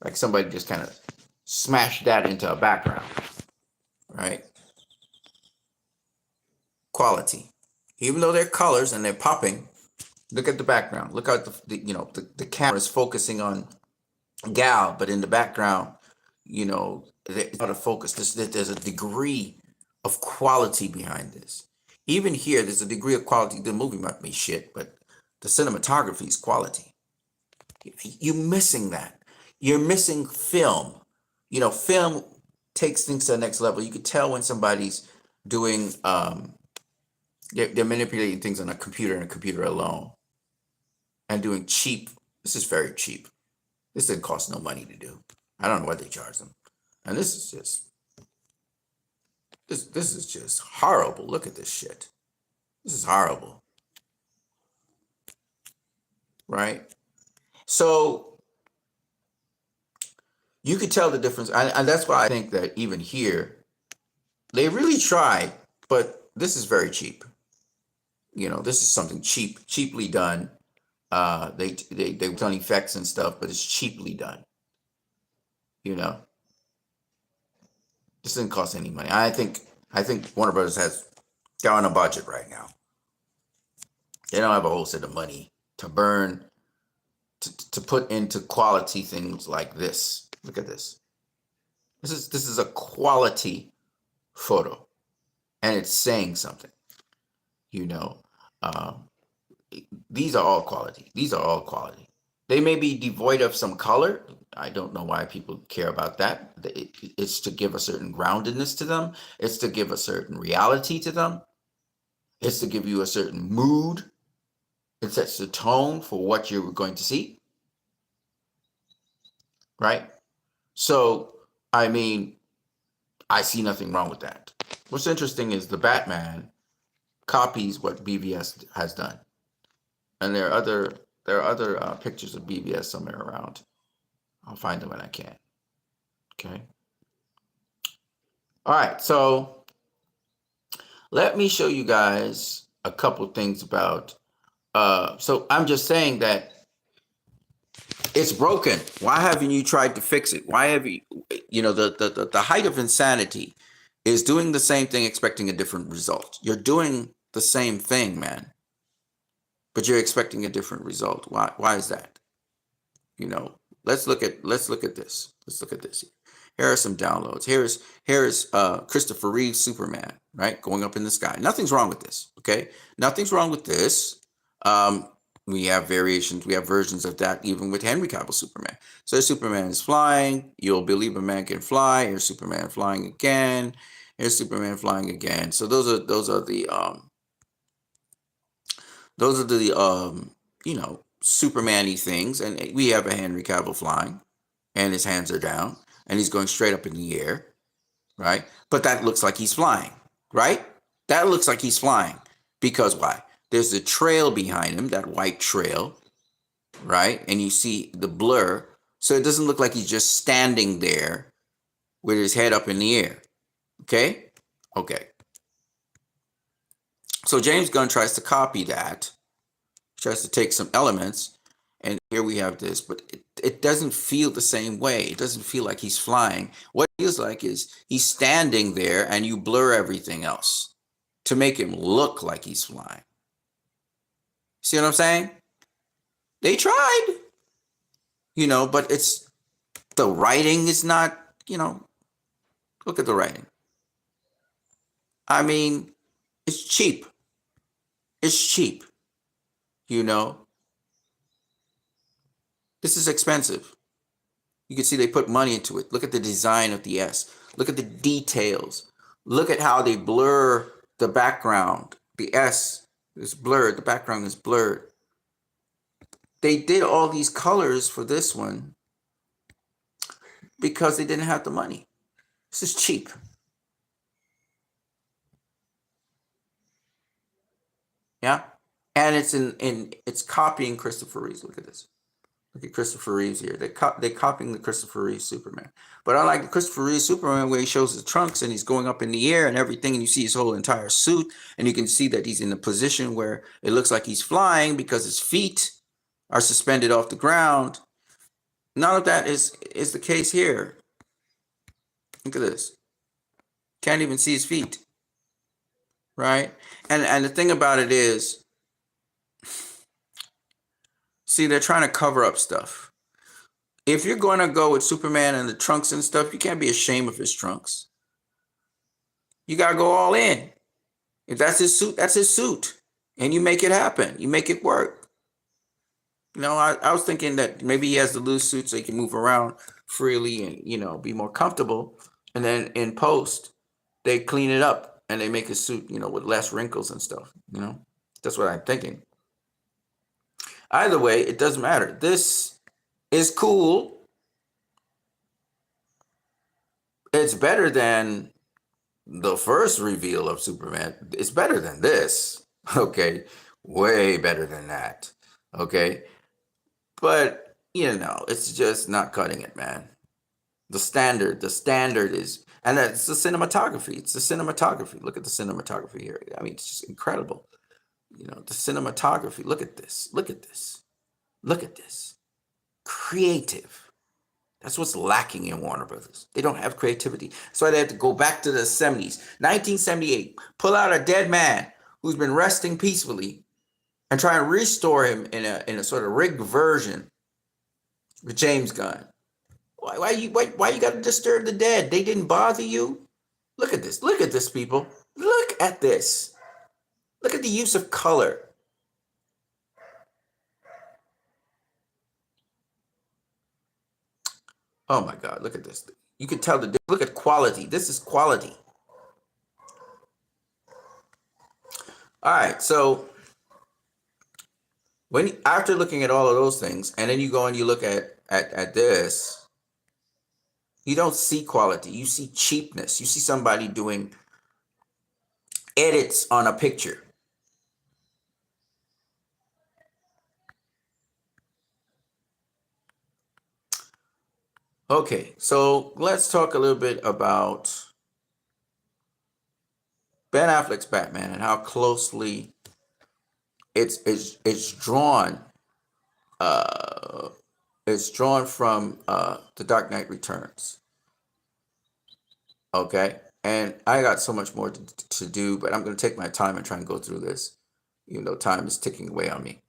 Like somebody just kind of smashed that into a background, right? Quality. Even though they're colors and they're popping, look at the background. Look at the camera is focusing on Gal, but in the background, you know, it's out of focus. There's a degree of quality behind this. Even here, there's a degree of quality. The movie might be shit, but the cinematography is quality. You're missing that. You're missing film. You know, film takes things to the next level. You could tell when somebody's doing, they're manipulating things on a computer and a computer alone and doing cheap. This is very cheap. This didn't cost no money to do. I don't know what they charge them. And this is just horrible. Look at this shit. This is horrible. Right? So you could tell the difference. And that's why I think that even here, they really tried, but this is very cheap. You know, this is something cheaply done. They've done effects and stuff, but it's cheaply done. You know, this didn't cost any money. I think Warner Brothers they're on a budget right now. They don't have a whole set of money to burn to put into quality things like this. Look at this. This is a quality photo, and it's saying something. You know, these are all quality. These are all quality. They may be devoid of some color. I don't know why people care about that. It's to give a certain groundedness to them. It's to give a certain reality to them. It's to give you a certain mood. It sets the tone for what you're going to see. Right? So, I mean, I see nothing wrong with that. What's interesting is the Batman copies what BVS has done. And there are other pictures of BVS somewhere around. I'll find them when I can. Okay. All right. So let me show you guys a couple things about. So I'm just saying that it's broken. Why haven't you tried to fix it? Why have you? You know, the height of insanity is doing the same thing, expecting a different result. You're doing the same thing, man, but you're expecting a different result. Why is that? You know. Let's look at this. Let's look at this. Here are some downloads. Here's Christopher Reeve's Superman, right? Going up in the sky. Nothing's wrong with this. Okay. Nothing's wrong with this. We have variations. We have versions of that even with Henry Cavill Superman. So Superman is flying. You'll believe a man can fly. Here's Superman flying again. Here's Superman flying again. So those are the you know, Superman-y things, and we have a Henry Cavill flying, and his hands are down, and he's going straight up in the air, right? But that looks like he's flying, right? That looks like he's flying because why? There's a trail behind him, that white trail, right? And you see the blur, so it doesn't look like he's just standing there with his head up in the air, okay? Okay. So James Gunn tries to copy that. Tries to take some elements, and here we have this, but it doesn't feel the same way. It doesn't feel like he's flying. What it feels like is he's standing there and you blur everything else to make him look like he's flying. See what I'm saying? They tried, you know, but it's The writing is not, look at the writing. I mean, it's cheap. It's cheap. This is expensive. You can see they put money into it. Look at the design of the S. Look at the details. Look at how they blur the background. The S is blurred. The background is blurred. They did all these colors for this one because they didn't have the money. This is cheap. Yeah. And it's it's copying Christopher Reeves. Look at this. Look at Christopher Reeves here. They're copying the Christopher Reeves Superman. But unlike the Christopher Reeves Superman where he shows his trunks and he's going up in the air and everything, and you see his whole entire suit, and you can see that he's in a position where it looks like he's flying because his feet are suspended off the ground. None of that is the case here. Look at this. Can't even see his feet. Right? And the thing about it is, see, they're trying to cover up stuff. If you're going to go with Superman and the trunks and stuff, you can't be ashamed of his trunks. You got to go all in. If that's his suit, that's his suit. And you make it happen. You make it work. I was thinking that maybe he has the loose suit so he can move around freely and, be more comfortable. And then in post, they clean it up and they make his suit, with less wrinkles and stuff. That's what I'm thinking. Either way, it doesn't matter. This is cool. It's better than the first reveal of Superman. It's better than this. Okay. Way better than that. Okay. But, it's just not cutting it, man. The standard is, and that's the cinematography. It's the cinematography. Look at the cinematography here. I mean, it's just incredible. The cinematography. Look at this. Look at this. Look at this. Creative. That's what's lacking in Warner Brothers. They don't have creativity. That's why they have to go back to the 70s. 1978. Pull out a dead man who's been resting peacefully and try and restore him in a sort of rigged version with James Gunn. Why you got to disturb the dead? They didn't bother you? Look at this. Look at this, people. Look at this. Look at the use of color. Oh my God, look at this. You can tell look at quality. This is quality. All right, so after looking at all of those things, and then you go and you look at this, you don't see quality. You see cheapness. You see somebody doing edits on a picture. Okay, so let's talk a little bit about Ben Affleck's Batman and how closely it's drawn. It's drawn from The Dark Knight Returns. Okay, and I got so much more to do, but I'm going to take my time and try and go through this. Time is ticking away on me.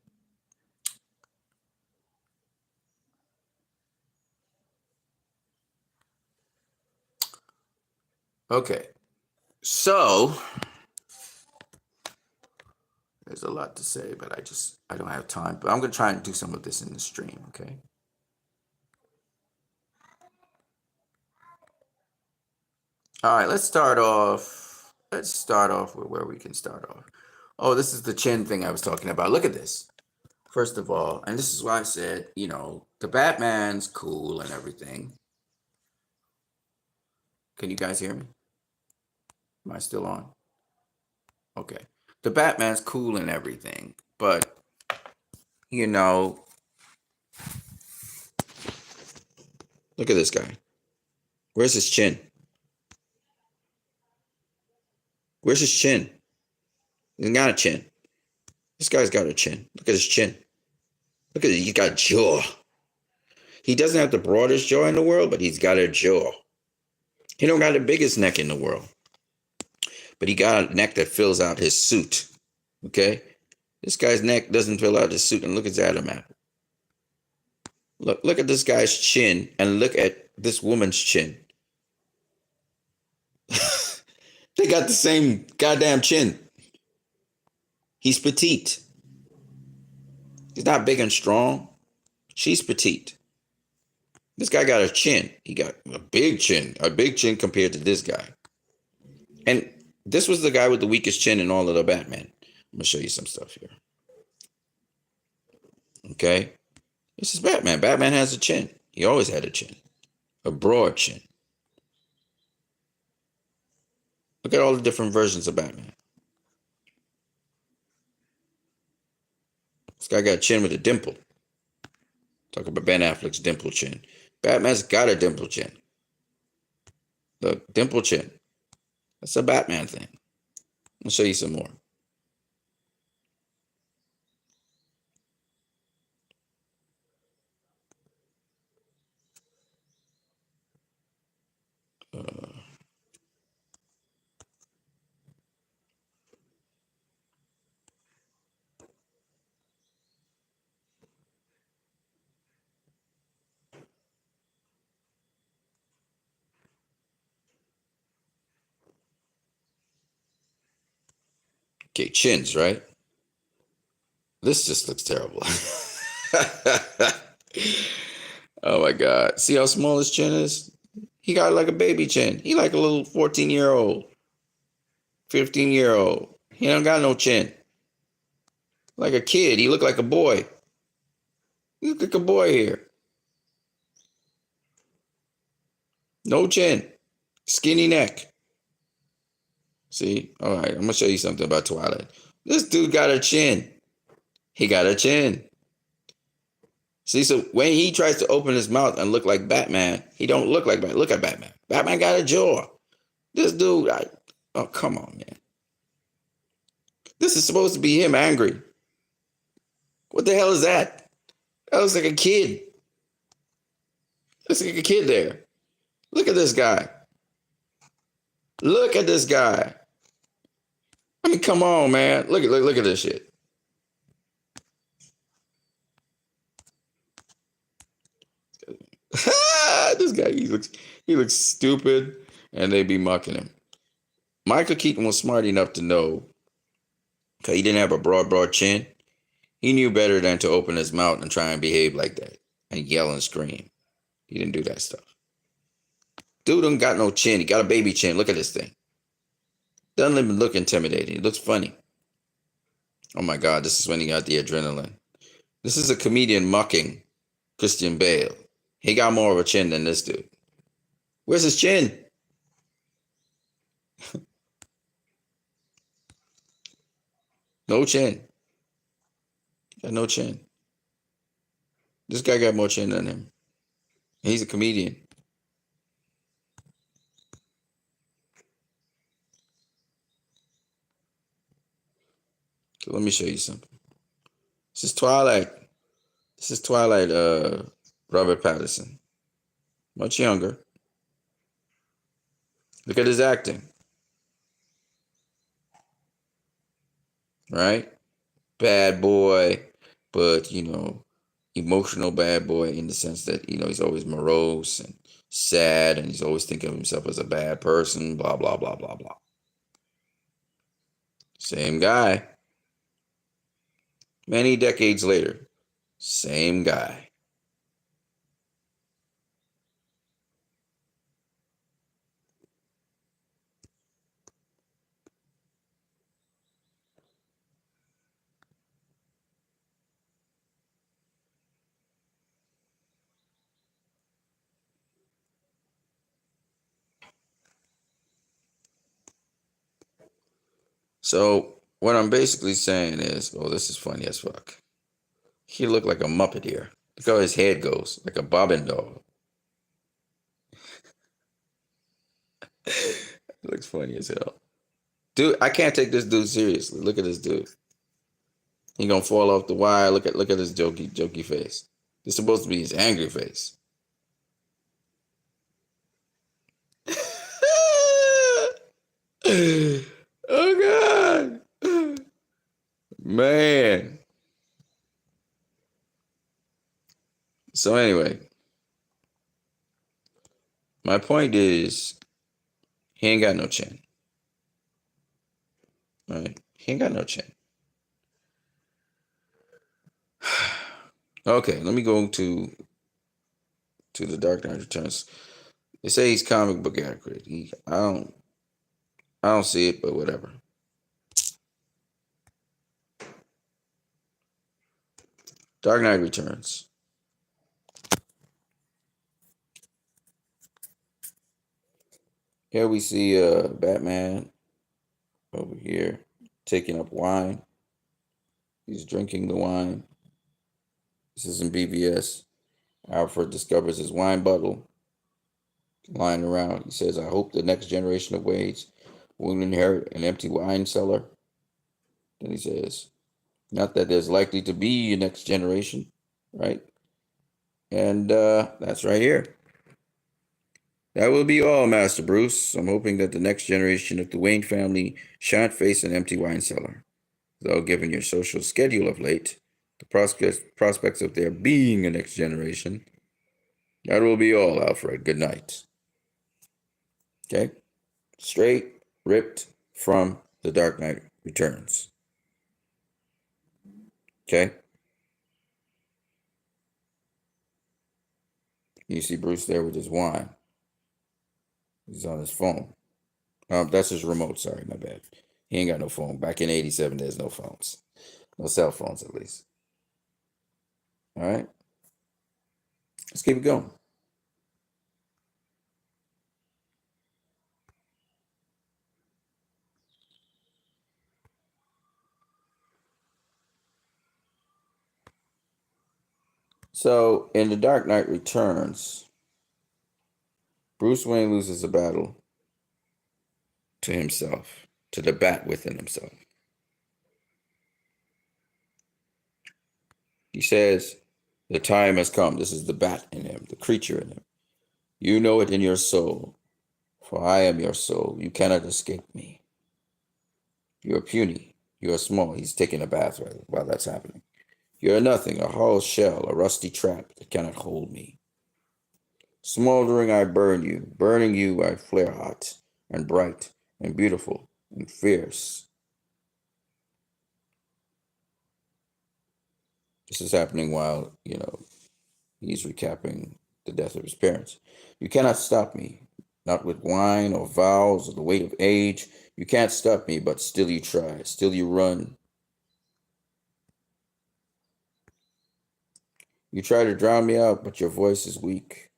Okay, so there's a lot to say, but I don't have time. But I'm going to try and do some of this in the stream, okay? All right, let's start off with where we can start off. Oh, this is the chin thing I was talking about. Look at this. First of all, and this is why I said, the Batman's cool and everything. Can you guys hear me? Am I still on? Okay. The Batman's cool and everything, but, look at this guy. Where's his chin? Where's his chin? He's got a chin. This guy's got a chin. Look at his chin. Look at it. He's got jaw. He doesn't have the broadest jaw in the world, but he's got a jaw. He don't got the biggest neck in the world, but he got a neck that fills out his suit. Okay? This guy's neck doesn't fill out his suit, and look at Adam Apple. Look at this guy's chin and look at this woman's chin. They got the same goddamn chin. He's petite. He's not big and strong. She's petite. This guy got a chin. He got a big chin compared to this guy. And this was the guy with the weakest chin in all of the Batman. I'm gonna show you some stuff here. Okay, this is Batman. Batman has a chin. He always had a chin, a broad chin. Look at all the different versions of Batman. This guy got a chin with a dimple. Talk about Ben Affleck's dimple chin. Batman's got a dimple chin. Look, dimple chin. That's a Batman thing. I'll show you some more. Okay, chins, right? This just looks terrible. Oh my God. See how small his chin is? He got like a baby chin. He like a little 14-year-old, 15-year-old. He don't got no chin. Like a kid. He look like a boy. He look like a boy here. No chin. Skinny neck. See? All right, I'm going to show you something about Twilight. This dude got a chin. He got a chin. See, so when he tries to open his mouth and look like Batman, he don't look like Batman. Look at Batman. Batman got a jaw. This dude, oh, come on, man. This is supposed to be him angry. What the hell is that? That looks like a kid. Looks like a kid there. Look at this guy. Look at this guy. I mean, come on, man. Look at this shit. This guy, he looks stupid, and they be mucking him. Michael Keaton was smart enough to know, because he didn't have a broad chin. He knew better than to open his mouth and try and behave like that and yell and scream. He didn't do that stuff. Dude don't got no chin. He got a baby chin. Look at this thing. Doesn't even look intimidating. It looks funny. Oh my God, this is when he got the adrenaline. This is a comedian mucking Christian Bale. He got more of a chin than this dude. Where's his chin? No chin. Got no chin. This guy got more chin than him. He's a comedian. So let me show you something. This is Twilight. This is Twilight, Robert Pattinson. Much younger. Look at his acting. Right? Bad boy, but, emotional bad boy in the sense that, he's always morose and sad and he's always thinking of himself as a bad person, blah, blah, blah, blah, blah. Same guy. Many decades later, same guy. So what I'm basically saying is, oh, this is funny as fuck. He looked like a Muppet here. Look how his head goes, like a bobbin doll. It looks funny as hell. Dude, I can't take this dude seriously. Look at this dude. He gonna fall off the wire. Look at his jokey face. This is supposed to be his angry face. Oh God. Man. So anyway, my point is, he ain't got no chin. Right? He ain't got no chin. Okay, let me go to the Dark Knight Returns. They say he's comic book accurate. I don't see it, but whatever. Dark Knight Returns. Here we see Batman over here taking up wine. He's drinking the wine. This is in BVS. Alfred discovers his wine bottle lying around. He says, I hope the next generation of Wades will inherit an empty wine cellar. Then he says, not that there's likely to be a next generation, right? And that's right here. That will be all, Master Bruce. I'm hoping that the next generation of the Wayne family shan't face an empty wine cellar. Though, given your social schedule of late, the prospects of there being a next generation, that will be all, Alfred. Good night. Okay? Straight ripped from The Dark Knight Returns. Okay? You see Bruce there with his wine. He's on his phone. That's his remote. Sorry, my bad. He ain't got no phone. Back in 87, there's no phones. No cell phones, at least. All right? Let's keep it going. So, in The Dark Knight Returns, Bruce Wayne loses a battle to himself, to the bat within himself. He says, the time has come. This is the bat in him, the creature in him. You know it in your soul, for I am your soul. You cannot escape me. You are puny. You are small. He's taking a bath while that's happening. You are nothing, a hollow shell, a rusty trap that cannot hold me. Smoldering, I burn you. Burning you, I flare hot and bright and beautiful and fierce. This is happening while, he's recapping the death of his parents. You cannot stop me, not with wine or vows or the weight of age. You can't stop me, but still you try, still you run. You try to drown me out, but your voice is weak.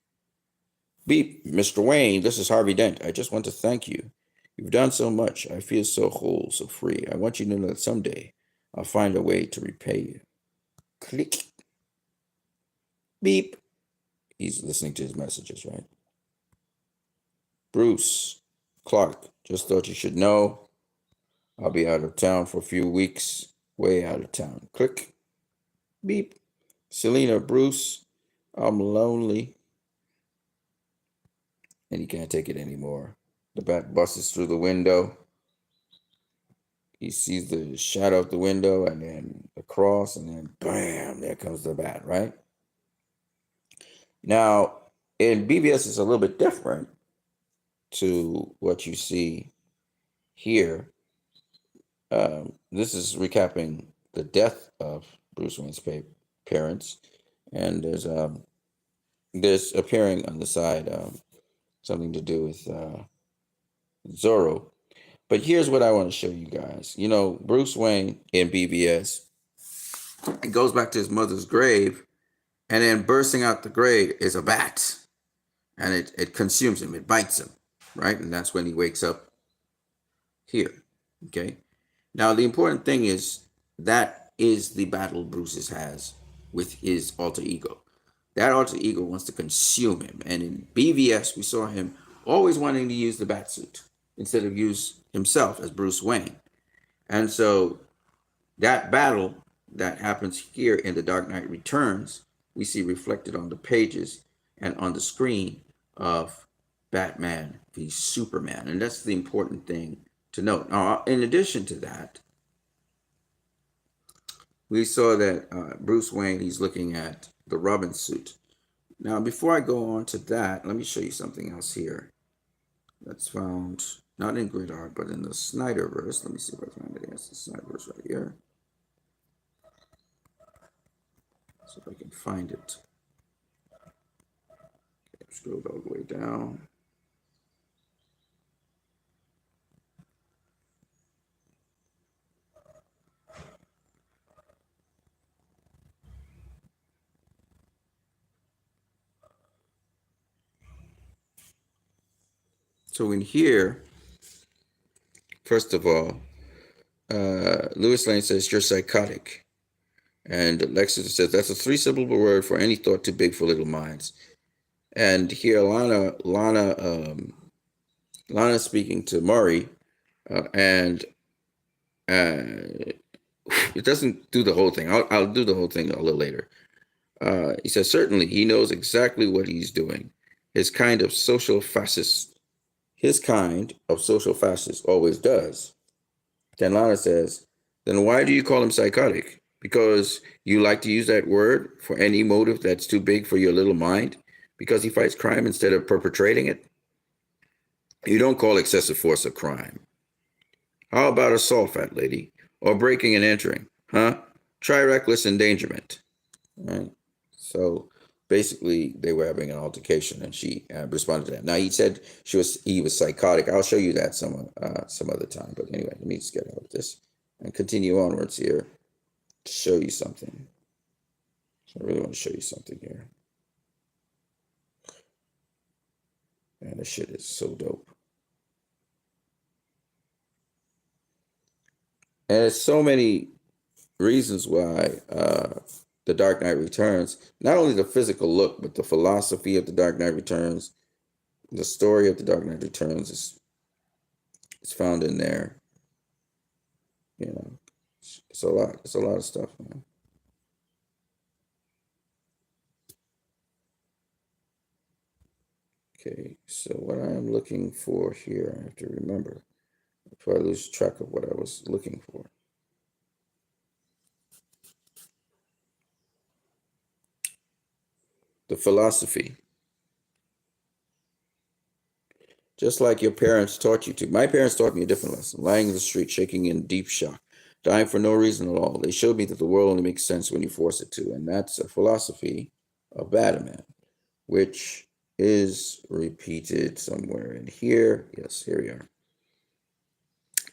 Beep, Mr. Wayne, this is Harvey Dent. I just want to thank you. You've done so much. I feel so whole, so free. I want you to know that someday I'll find a way to repay you. Click. Beep. He's listening to his messages, right? Bruce, Clark, just thought you should know. I'll be out of town for a few weeks. Way out of town. Click. Beep. Selina, Bruce, I'm lonely. And he can't take it anymore. The bat busts through the window. He sees the shadow of the window and then across, and then bam, there comes the bat, right? Now, in BVS, it's a little bit different to what you see here. This is recapping the death of Bruce Wayne's parents, and there's appearing on the side something to do with Zorro. But here's what I want to show you guys. Bruce Wayne in BVS, it goes back to his mother's grave, and then bursting out the grave is a bat, and it consumes him, it bites him, right? And that's when he wakes up here, okay? Now, the important thing is that is the battle Bruce has with his alter ego. That alter ego wants to consume him. And in BVS, we saw him always wanting to use the bat suit instead of use himself as Bruce Wayne. And so that battle that happens here in The Dark Knight Returns, we see reflected on the pages and on the screen of Batman v Superman. And that's the important thing to note. Now, in addition to that, we saw that Bruce Wayne, he's looking at the Robin suit. Now, before I go on to that, let me show you something else here that's found not in grid art, but in the Snyderverse. Let me see if I find it. Yes, the Snyderverse right here. See if I can find it. Okay, scroll all the way down. So in here, first of all, Lewis Lane says you're psychotic. And Lexington says that's a three-syllable word for any thought too big for little minds. And here, Lana speaking to Murray, and it doesn't do the whole thing. I'll do the whole thing a little later. He says certainly he knows exactly what he's doing. His kind of social fascist always does. Then Lana says, then why do you call him psychotic? Because you like to use that word for any motive that's too big for your little mind? Because he fights crime instead of perpetrating it? You don't call excessive force a crime. How about assault, fat lady? Or breaking and entering? Huh? Try reckless endangerment. Right? So basically, they were having an altercation, and she responded to that. Now he said he was psychotic. I'll show you that some other time. But anyway, let me just get out of this and continue onwards here to show you something. So I really want to show you something here. Man, this shit is so dope. And there's so many reasons why The Dark Knight Returns, not only the physical look, but the philosophy of The Dark Knight Returns, the story of The Dark Knight Returns is found in there. You know, it's a lot. It's a lot of stuff, man. Okay, so what I am looking for here, I have to remember before I lose track of what I was looking for. The philosophy. Just like your parents taught you to. My parents taught me a different lesson. Lying in the street, shaking in deep shock, dying for no reason at all. They showed me that the world only makes sense when you force it to. And that's a philosophy of Batman, which is repeated somewhere in here. Yes, here we are.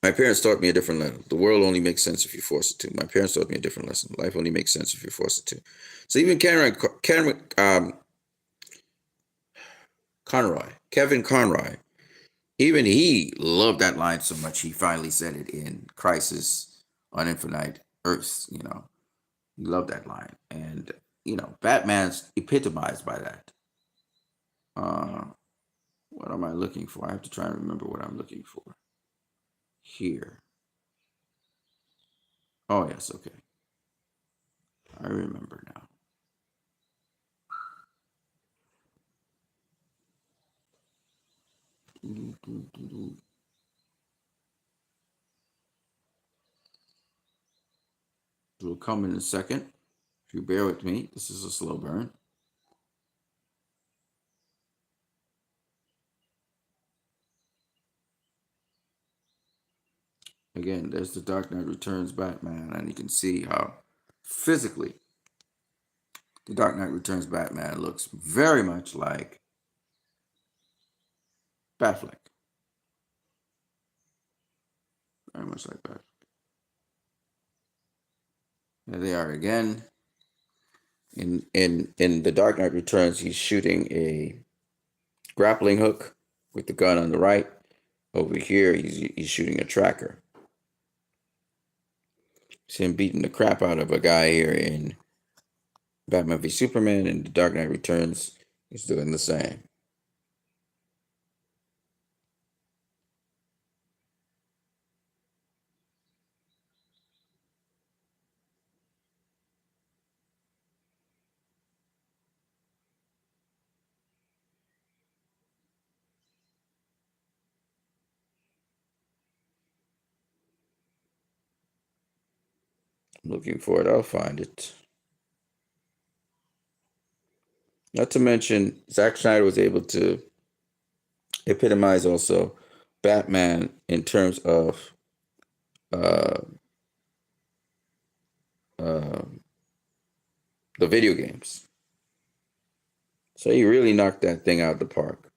My parents taught me a different lesson. The world only makes sense if you force it to. My parents taught me a different lesson. Life only makes sense if you force it to. So even Kevin Conroy, even he loved that line so much he finally said it in Crisis on Infinite Earths. You know, he loved that line, and you know, Batman's epitomized by that. What am I looking for? I have to try and remember what I'm looking for here. Oh yes, okay, I remember now. It will come in a second. If you bear with me, this is a slow burn. Again, there's the Dark Knight Returns Batman, and you can see how physically the Dark Knight Returns Batman looks very much like Batfleck. Very much like Batfleck. There they are again. In the Dark Knight Returns, he's shooting a grappling hook with the gun on the right. Over here, he's shooting a tracker. See him beating the crap out of a guy here in Batman v Superman, and the Dark Knight Returns. He's doing the same. I'm looking for it. I'll find it. Not to mention, Zack Snyder was able to epitomize also Batman in terms of uh, uh, the video games. So he really knocked that thing out of the park.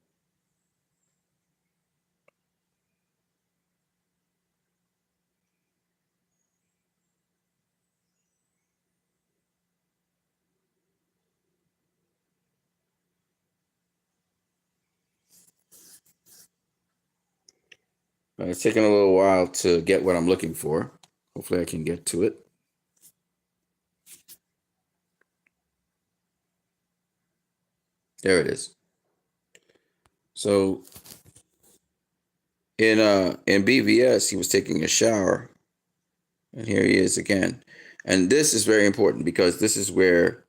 It's taken a little while to get what I'm looking for. Hopefully I can get to it. There it is. So in BVS, he was taking a shower, and here he is again. And this is very important because this is where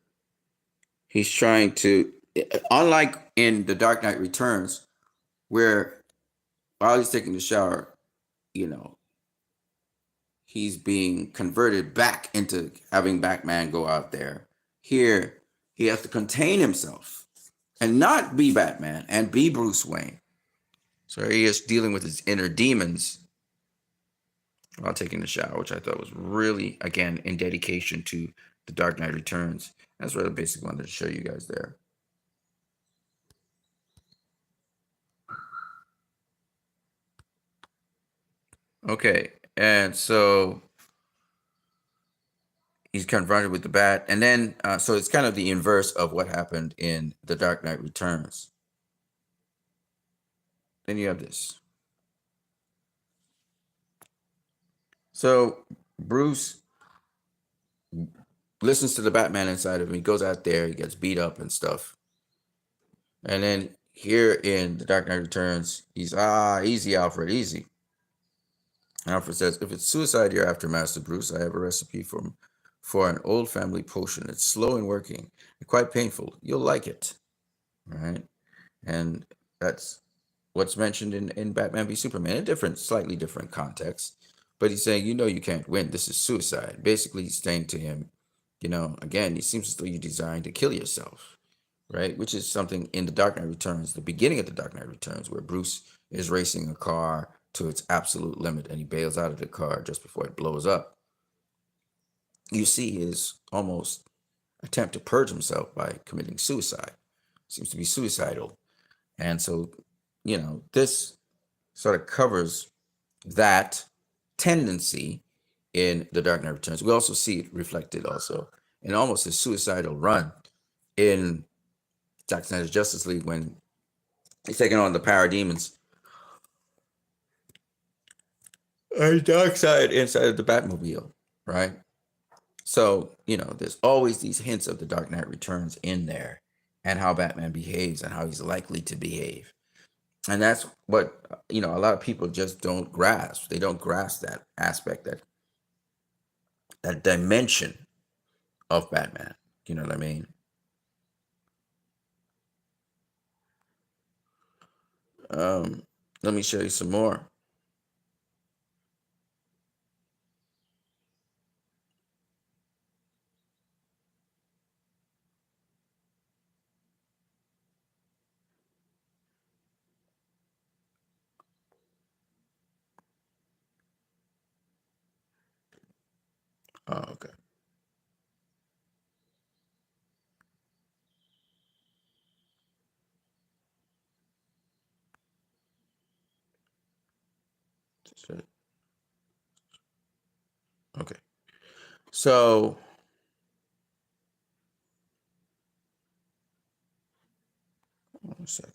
he's trying to, unlike in The Dark Knight Returns, where while he's taking the shower, you know, he's being converted back into having Batman go out there. Here, he has to contain himself and not be Batman and be Bruce Wayne. So he is dealing with his inner demons while taking the shower, which I thought was really, again, in dedication to The Dark Knight Returns. That's what I basically wanted to show you guys there. Okay, and so he's confronted with the bat, and then so it's kind of the inverse of what happened in The Dark Knight Returns. Then you have this. So Bruce listens to the Batman inside of him. He goes out there, he gets beat up and stuff. And then here in The Dark Knight Returns, he's easy, Alfred, easy. Alfred says, if it's suicide you're after, Master Bruce, I have a recipe for an old family potion. It's slow in working and quite painful. You'll like it. Right? And that's what's mentioned in Batman v Superman, a different, slightly different context. But he's saying, you can't win. This is suicide. Basically, he's saying to him, again, it seems as though you're designed to kill yourself, right? Which is something in The Dark Knight Returns, the beginning of The Dark Knight Returns, where Bruce is racing a car to its absolute limit and he bails out of the car just before it blows up. You see his almost attempt to purge himself by committing suicide. Seems to be suicidal. And so, this sort of covers that tendency in The Dark Knight Returns. We also see it reflected also in almost his suicidal run in Zack Snyder's Justice League when he's taking on the parademons. Darkseid inside of the Batmobile, right? So, there's always these hints of The Dark Knight Returns in there and how Batman behaves and how he's likely to behave. And that's what, a lot of people just don't grasp. They don't grasp that aspect, that dimension of Batman. You know what I mean? Let me show you some more. Oh, okay. Okay. So, one second.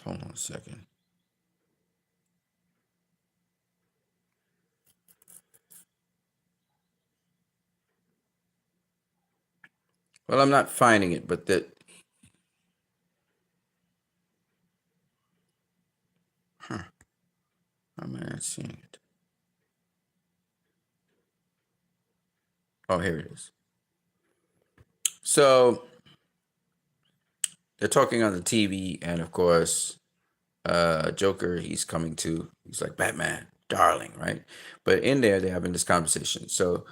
Hold on a second. Well, I'm not finding it, but I'm not seeing it. Oh, here it is. So they're talking on the TV, and of course, Joker, he's like, Batman, darling, right? But in there, they're having this conversation. So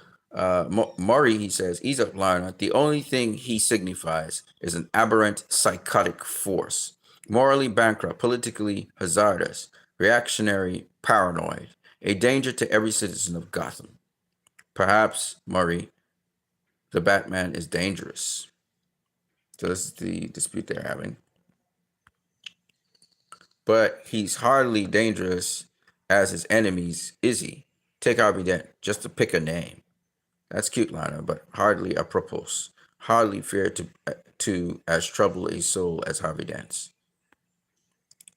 Maury, he says, he's a Lana. The only thing he signifies is an aberrant psychotic force, morally bankrupt, politically hazardous, reactionary, paranoid, a danger to every citizen of Gotham. Perhaps, Maury, the Batman is dangerous. So this is the dispute they're having. But he's hardly dangerous as his enemies, is he? Take Harvey Dent, just to pick a name. That's cute, Lana, but hardly apropos. Hardly fair to as trouble a soul as Harvey Dent's.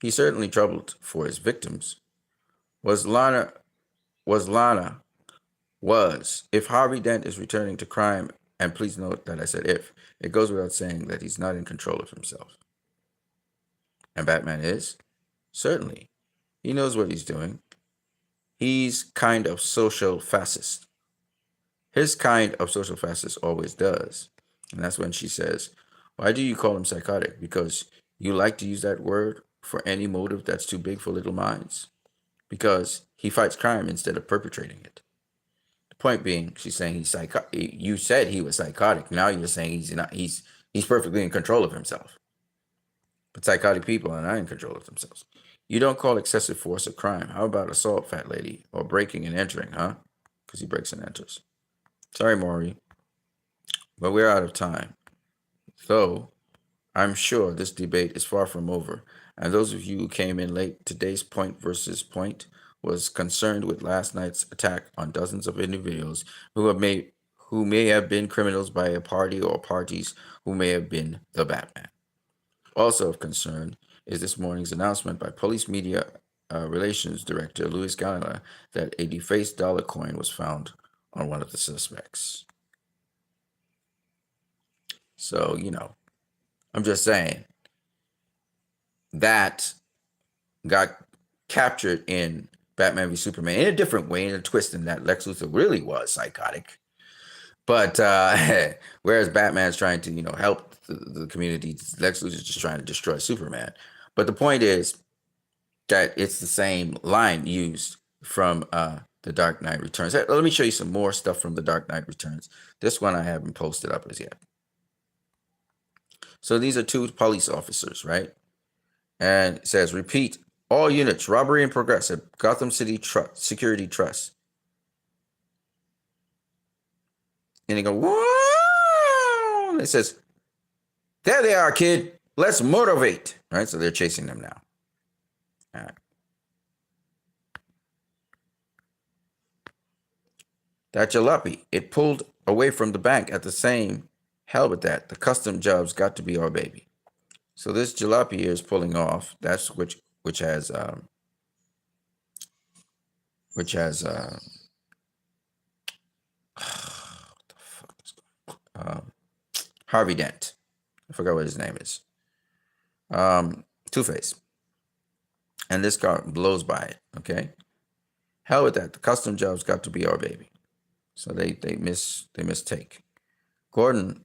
He's certainly troubled for his victims. If Harvey Dent is returning to crime, and please note that I said if, it goes without saying that he's not in control of himself. And Batman is? Certainly. He knows what he's doing. He's kind of social fascist. His kind of social fascist always does. And that's when she says, why do you call him psychotic? Because you like to use that word for any motive that's too big for little minds? Because he fights crime instead of perpetrating it. The point being, she's saying he's psychotic. You said he was psychotic. Now you're saying he's not. He's perfectly in control of himself. But psychotic people are not in control of themselves. You don't call excessive force a crime. How about assault, fat lady? Or breaking and entering, huh? Because he breaks and enters. Sorry, Maury, but we're out of time. Though, I'm sure this debate is far from over, and those of you who came in late, today's Point versus Point was concerned with last night's attack on dozens of individuals who may have been criminals by a party or parties who may have been the Batman. Also of concern is this morning's announcement by Police Media Relations Director Louis Gallina that a defaced dollar coin was found on one of the suspects. So, I'm just saying that got captured in Batman v Superman in a different way, in a twist in that Lex Luthor really was psychotic. But whereas Batman's trying to, help the community, Lex Luthor's just trying to destroy Superman. But the point is that it's the same line used from The Dark Knight Returns. Let me show you some more stuff from The Dark Knight Returns. This one I haven't posted up as yet. So these are two police officers, right? And it says, repeat, all units, robbery in progress at Gotham City Security Trust. And they go, whoa! And it says, there they are, kid. Let's motivate. Right? So they're chasing them now. All right. That jalopy, it pulled away from the bank at the same. Hell with that. The custom job's got to be our baby. So this jalopy here is pulling off. That's which has what the fuck is Harvey Dent. I forgot what his name is. Two-Face. And this car blows by it. Okay. Hell with that. The custom job's got to be our baby. So they mistake. Gordon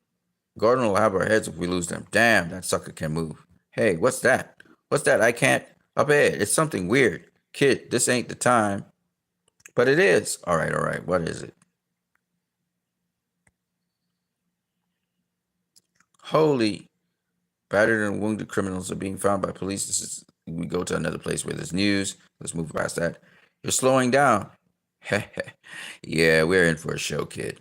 will have our heads if we lose them. Damn, that sucker can move. Hey, what's that? What's that? I can't. Up ahead. It's something weird. Kid, this ain't the time. But it is. All right. What is it? Holy. Battered and wounded criminals are being found by police. We go to another place where there's news. Let's move past that. You're slowing down. Yeah, we're in for a show, kid.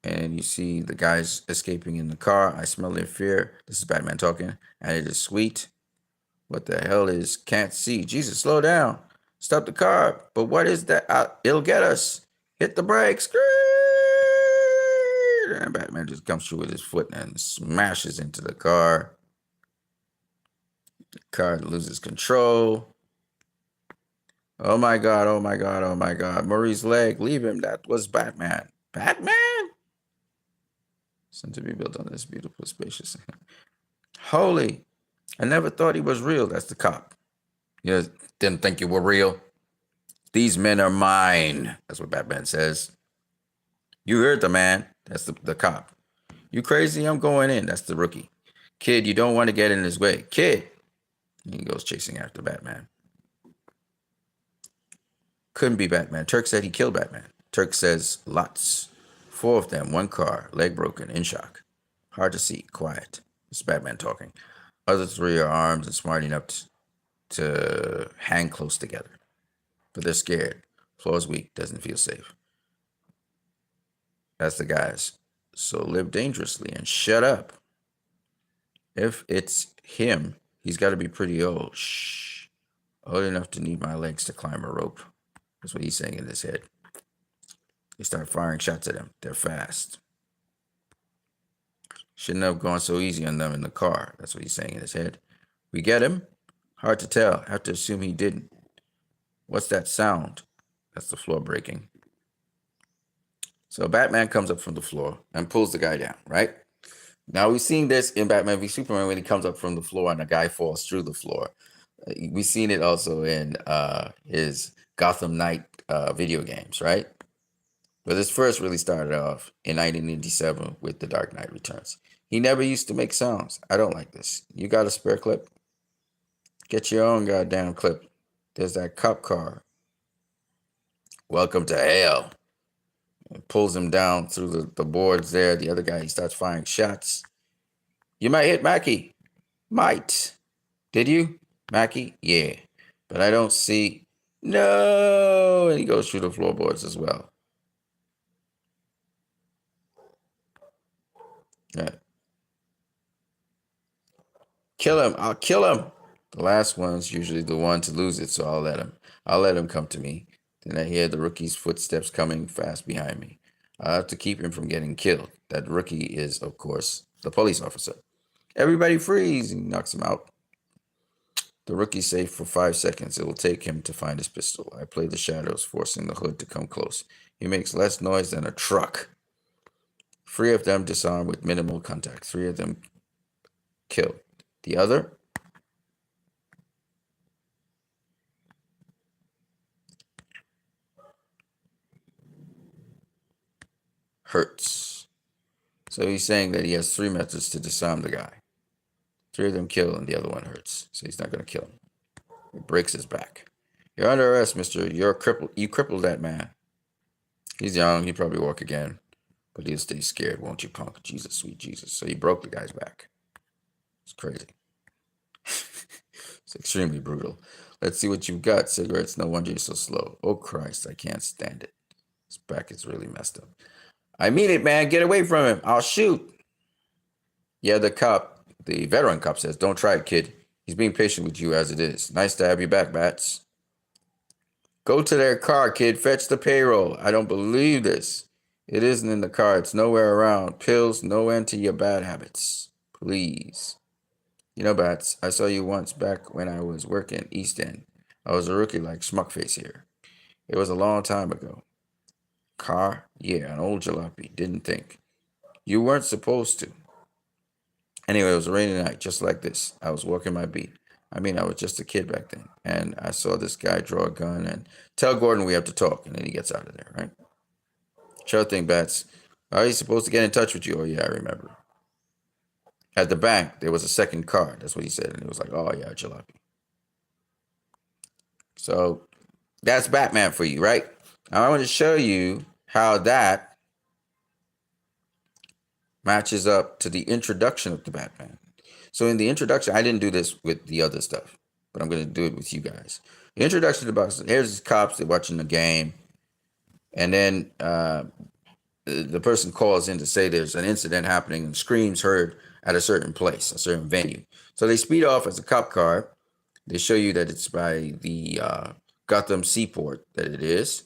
And you see the guys escaping in the car. I smell their fear. This is Batman talking. And it is sweet. What the hell is can't see? Jesus, slow down. Stop the car. But what is that? It'll get us. Hit the brakes. And Batman just comes through with his foot and smashes into the car. The car loses control. Oh my God. Murray's leg. Leave him. That was Batman. Batman? Soon to be built on this beautiful, spacious. Holy. I never thought he was real. That's the cop. You didn't think you were real. These men are mine. That's what Batman says. You heard the man. That's the cop. You crazy? I'm going in. That's the rookie. Kid, you don't want to get in his way. Kid. He goes chasing after Batman. Couldn't be Batman. Turk said he killed Batman. Turk says lots. 4 of them, 1 car, leg broken, in shock. Hard to see, quiet. It's Batman talking. Other 3 are armed and smart enough to hang close together. But they're scared. Floor's weak, doesn't feel safe. That's the guys. So live dangerously and shut up. If it's him, he's got to be pretty old. Shh. Old enough to need my legs to climb a rope. That's what he's saying in his head. They start firing shots at him. They're fast. Shouldn't have gone so easy on them in the car. That's what he's saying in his head. We get him? Hard to tell. Have to assume he didn't. What's that sound? That's the floor breaking. So Batman comes up from the floor and pulls the guy down, right? Now we've seen this in Batman v Superman when he comes up from the floor and the guy falls through the floor. We've seen it also in his Gotham Knight video games, right? But this first really started off in 1987 with The Dark Knight Returns. He never used to make sounds. I don't like this. You got a spare clip? Get your own goddamn clip. There's that cop car. Welcome to hell. It pulls him down through the boards there. The other guy, he starts firing shots. You might hit Mackie. Might. Did you? Mackie? Yeah. But I don't see. No. And he goes through the floorboards as well. Right. Kill him. I'll kill him. The last one's usually the one to lose it, so I'll let him come to me. Then I hear the rookie's footsteps coming fast behind me. I have to keep him from getting killed. That rookie is, of course, the police officer. Everybody freeze! He knocks him out. The rookie's safe for 5 seconds. It will take him to find his pistol. I play the shadows, forcing the hood to come close. He makes less noise than a truck. 3 of them disarmed with minimal contact. 3 of them killed. The other? Hurts. So he's saying that he has 3 methods to disarm the guy. 3 of them kill and the other one hurts. So he's not going to kill him. He breaks his back. You're under arrest, mister. You're crippled. You crippled that man. He's young. He'll probably walk again. But he'll stay scared, won't you, punk? Jesus, sweet Jesus. So he broke the guy's back. It's crazy. It's extremely brutal. Let's see what you've got. Cigarettes, no wonder you're so slow. Oh, Christ, I can't stand it. His back is really messed up. I mean it, man. Get away from him. I'll shoot. Yeah, the veteran cop says, don't try it, kid. He's being patient with you as it is. Nice to have you back, Bats. Go to their car, kid. Fetch the payroll. I don't believe this. It isn't in the car. It's nowhere around. Pills, no end to your bad habits. Please. You know, Bats, I saw you once back when I was working East End. I was a rookie like Schmuckface here. It was a long time ago. Car? Yeah, an old jalopy. Didn't think. You weren't supposed to. Anyway, it was a rainy night, just like this. I was walking my beat. I mean, I was just a kid back then. And I saw this guy draw a gun and tell Gordon we have to talk. And then he gets out of there, right? Sure thing, Bats. Are you supposed to get in touch with you? Oh, yeah, I remember. At the bank, there was a second card. That's what he said. And it was like, oh, yeah, jalopy. So that's Batman for you, right? Now I want to show you how that matches up to the introduction of the Batman. So in the introduction, I didn't do this with the other stuff, but I'm going to do it with you guys. The introduction to the box, here's the cops, they're watching the game. And then the person calls in to say there's an incident happening and screams heard at a certain place, a certain venue. So they speed off as a cop car. They show you that it's by the Gotham Seaport that it is.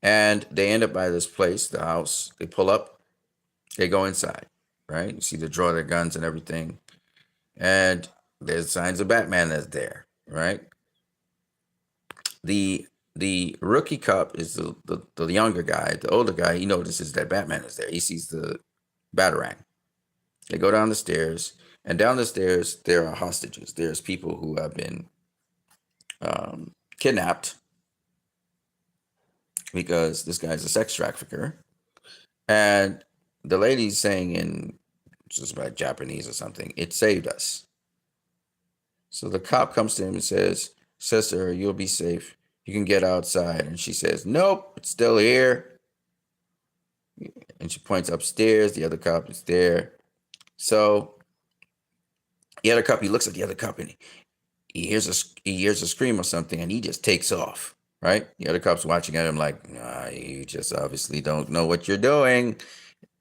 And they end up by this place, the house. They pull up. They go inside, right? You see they draw their guns and everything. And there's signs of Batman that's there, right? The rookie cop is the younger guy. The older guy, he notices that Batman is there. He sees the Batarang. They go down the stairs. And down the stairs, there are hostages. There's people who have been kidnapped. because this guy's a sex trafficker. And the lady's saying in just about Japanese or something, it saved us. So the cop comes to him and says, "Sister, you'll be safe. You can get outside." And she says, "Nope, it's still here." And she points upstairs. The other cop is there. So the other cop, he looks at the other cop and he hears a scream or something, and he just takes off. Right? The other cop's watching at him like, nah, you just obviously don't know what you're doing,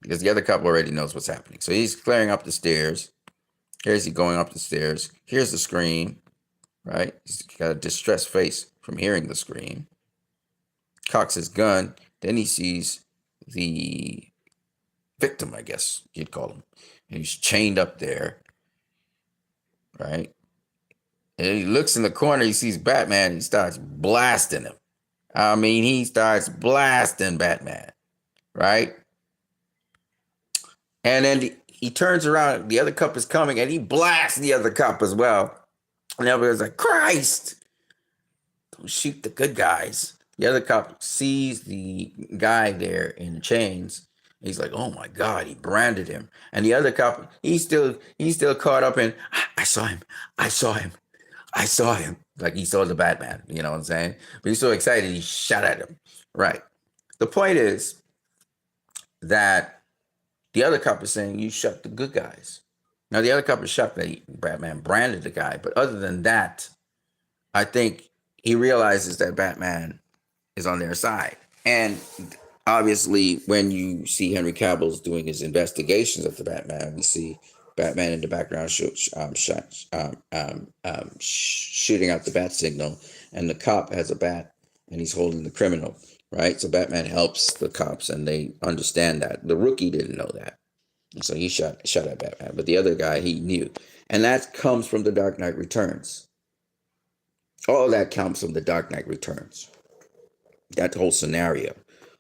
because the other cop already knows what's happening. So he's clearing up the stairs. Here's he going up the stairs. Here's the scream. Right? He's got a distressed face from hearing the scream. Cocks his gun. Then he sees the victim, I guess you'd call him. And he's chained up there. Right? And he looks in the corner, he sees Batman, he starts blasting him. I mean, he starts blasting Batman, right? And then he turns around, the other cop is coming, and he blasts the other cop as well. And everybody's like, Christ, don't shoot the good guys. The other cop sees the guy there in the chains. He's like, oh my God, he branded him. And the other cop, he's still caught up in, I saw him. Like he saw the Batman, you know what I'm saying? But he's so excited, he shot at him. Right. The point is that the other cop is saying, you shot the good guys. Now, the other cop is shocked that Batman branded the guy. But other than that, I think he realizes that Batman is on their side. And obviously, when you see Henry Cavill's doing his investigations of the Batman, we see Batman in the background shooting out the bat signal, and the cop has a bat, and he's holding the criminal, right? So Batman helps the cops, and they understand that. The rookie didn't know that, and so he shot at Batman. But the other guy, he knew, and that comes from The Dark Knight Returns. All of that comes from The Dark Knight Returns. That whole scenario,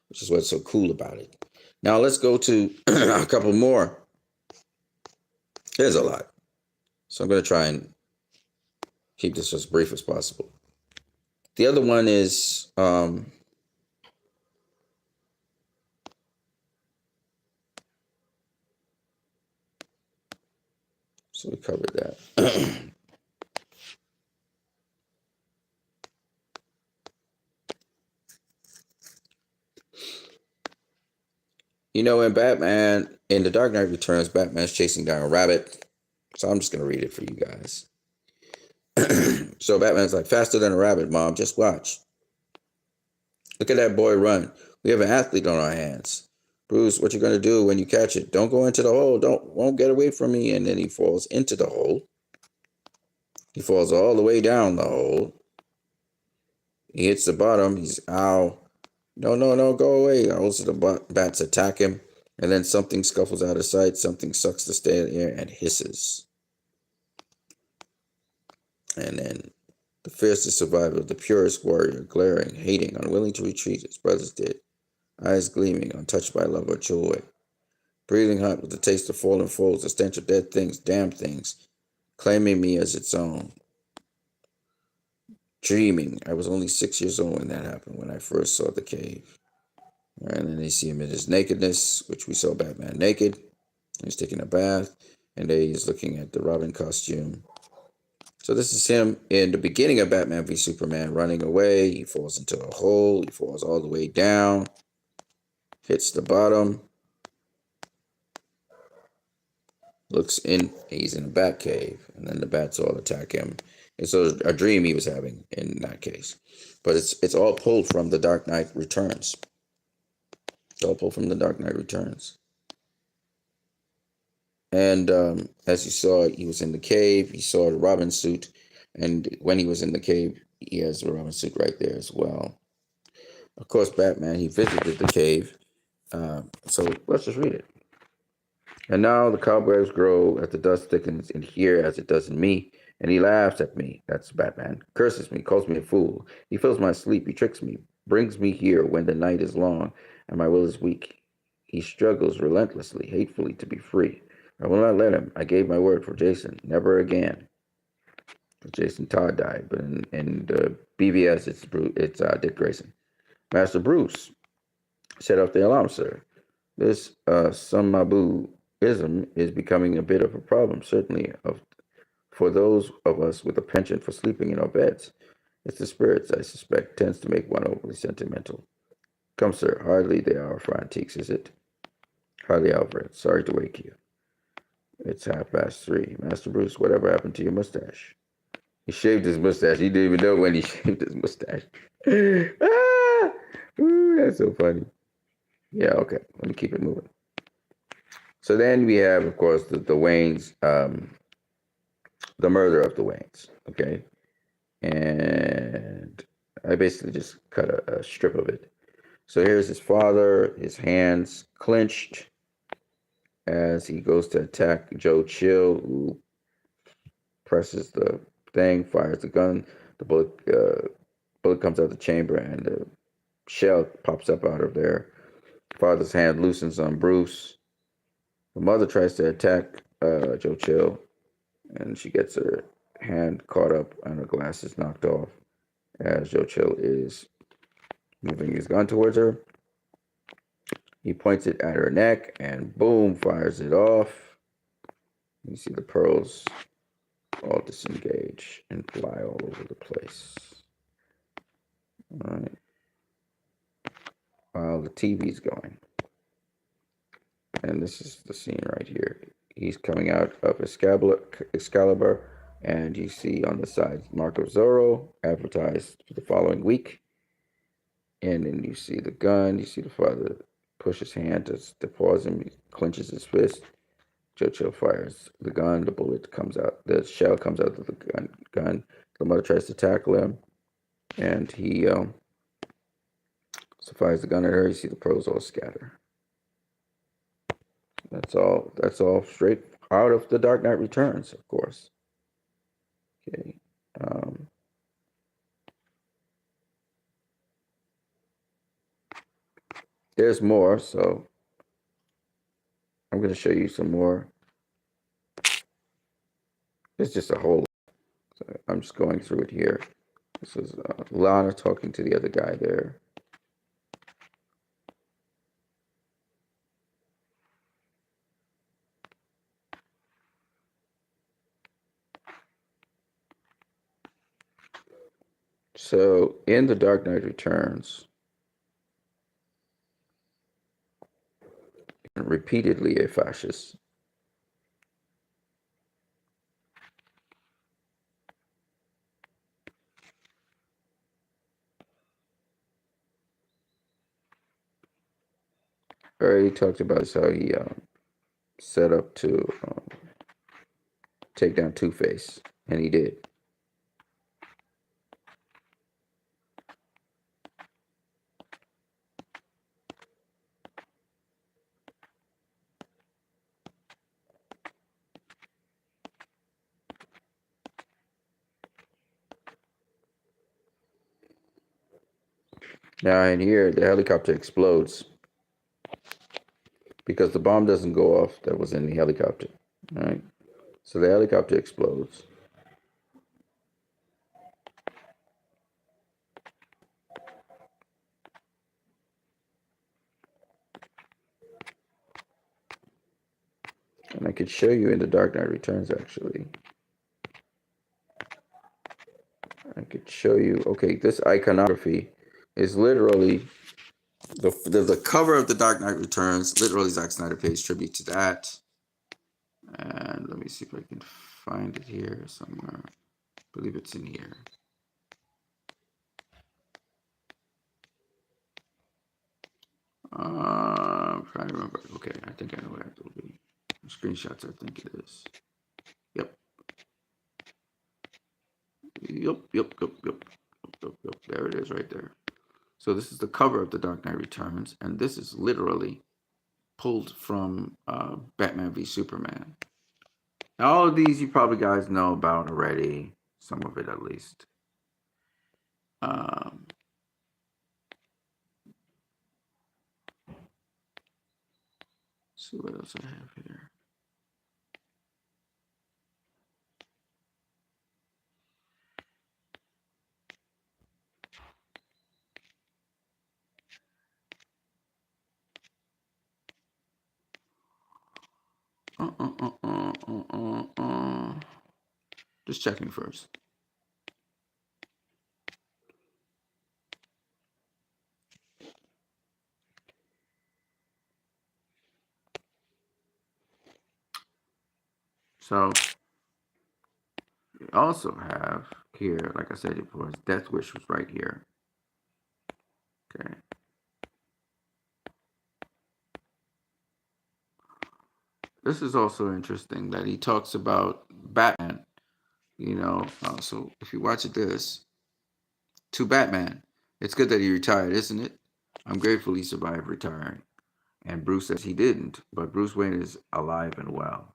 which is what's so cool about it. Now let's go to a couple more. There's a lot. So I'm going to try and keep this as brief as possible. The other one is so we covered that. You know, in The Dark Knight Returns, Batman's chasing down a rabbit. So I'm just going to read it for you guys. So Batman's like, faster than a rabbit, Mom. Just watch. Look at that boy run. We have an athlete on our hands. Bruce, what you going to do when you catch it? Don't go into the hole. Won't get away from me. And then he falls into the hole. He falls all the way down the hole. He hits the bottom. He's, ow. No, go away. Also, the bats attack him, and then something scuffles out of sight. Something sucks the stale air and hisses. And then the fiercest survivor, the purest warrior, glaring, hating, unwilling to retreat, his brothers did. Eyes gleaming, untouched by love or joy. Breathing hot with the taste of fallen foes, the stench of dead things, damned things, claiming me as its own. Dreaming. I was only 6 years old when that happened, when I first saw the cave. And then they see him in his nakedness, which we saw Batman naked. He's taking a bath, and there he's looking at the Robin costume. So this is him in the beginning of Batman v Superman, running away. He falls into a hole. He falls all the way down, hits the bottom, looks in. He's in a bat cave, and then the bats all attack him. It's a dream he was having in that case. But it's all pulled from The Dark Knight Returns. It's all pulled from The Dark Knight Returns. And as you saw, he was in the cave. He saw the Robin suit. And when he was in the cave, he has the Robin suit right there as well. Of course, Batman, he visited the cave. So let's just read it. And now the cobwebs grow as the dust thickens in here as it does in me. And he laughs at me, that's Batman, curses me, calls me a fool. He fills my sleep, he tricks me, brings me here when the night is long and my will is weak. He struggles relentlessly, hatefully to be free. I will not let him. I gave my word for Jason, never again. Jason Todd died, but in the BVS, it's Dick Grayson. Master Bruce, set off the alarm, sir. This Samabu-ism is becoming a bit of a problem, certainly for those of us with a penchant for sleeping in our beds. It's the spirits, I suspect, tends to make one overly sentimental. Come, sir, hardly the hour for antiques, is it? Hardly, Alfred. Sorry to wake you. It's 3:30. Master Bruce, whatever happened to your mustache? He shaved his mustache. He didn't even know when he shaved his mustache. Ah! Ooh, that's so funny. Yeah, okay. Let me keep it moving. So then we have, of course, the Waynes, the murder of the Waynes. Okay. And I basically just cut a strip of it. So here's his father, his hands clenched as he goes to attack Joe Chill, who presses the thing, fires the gun. The bullet comes out the chamber, and the shell pops up out of there. Father's hand loosens on Bruce. The mother tries to attack Joe Chill, and she gets her hand caught up and her glasses knocked off as Joe Chill is moving his gun towards her. He points it at her neck and boom, fires it off. You see the pearls all disengage and fly all over the place. All right. While the TV's going. And this is the scene right here. He's coming out of Excalibur, and you see on the side Mark of Zorro advertised for the following week. And then you see the gun. You see the father push his hand to pause him. He clenches his fist. Joe Chill fires the gun. The bullet comes out. The shell comes out of the gun. The mother tries to tackle him, and he fires the gun at her. You see the pearls all scatter. That's all straight out of The Dark Knight Returns, of course. Okay. There's more, so I'm going to show you some more. It's just a whole. So I'm just going through it here. This is Lana talking to the other guy there. So in The Dark Knight Returns, repeatedly a fascist. Already talked about how he set up to take down Two-Face, and he did. Now in here, the helicopter explodes because the bomb doesn't go off that was in the helicopter. All right. So the helicopter explodes. And I could show you in The Dark Knight Returns, actually. I could show you. Okay, this iconography is literally the cover of The Dark Knight Returns. Literally, Zack Snyder pays tribute to that. And let me see if I can find it here somewhere. I believe it's in here. I'm trying to remember. Okay, I think I know where it will be. Screenshots, I think it is. Yep. Yep. There it is right there. So this is the cover of The Dark Knight Returns, and this is literally pulled from Batman v Superman. Now, all of these you probably guys know about already, some of it at least. See what else I have here. Just checking first. So we also have here, like I said before, his death wish was right here. Okay. This is also interesting that he talks about Batman, so if you watch this, to Batman, it's good that he retired, isn't it? I'm grateful he survived retiring. And Bruce says he didn't, but Bruce Wayne is alive and well.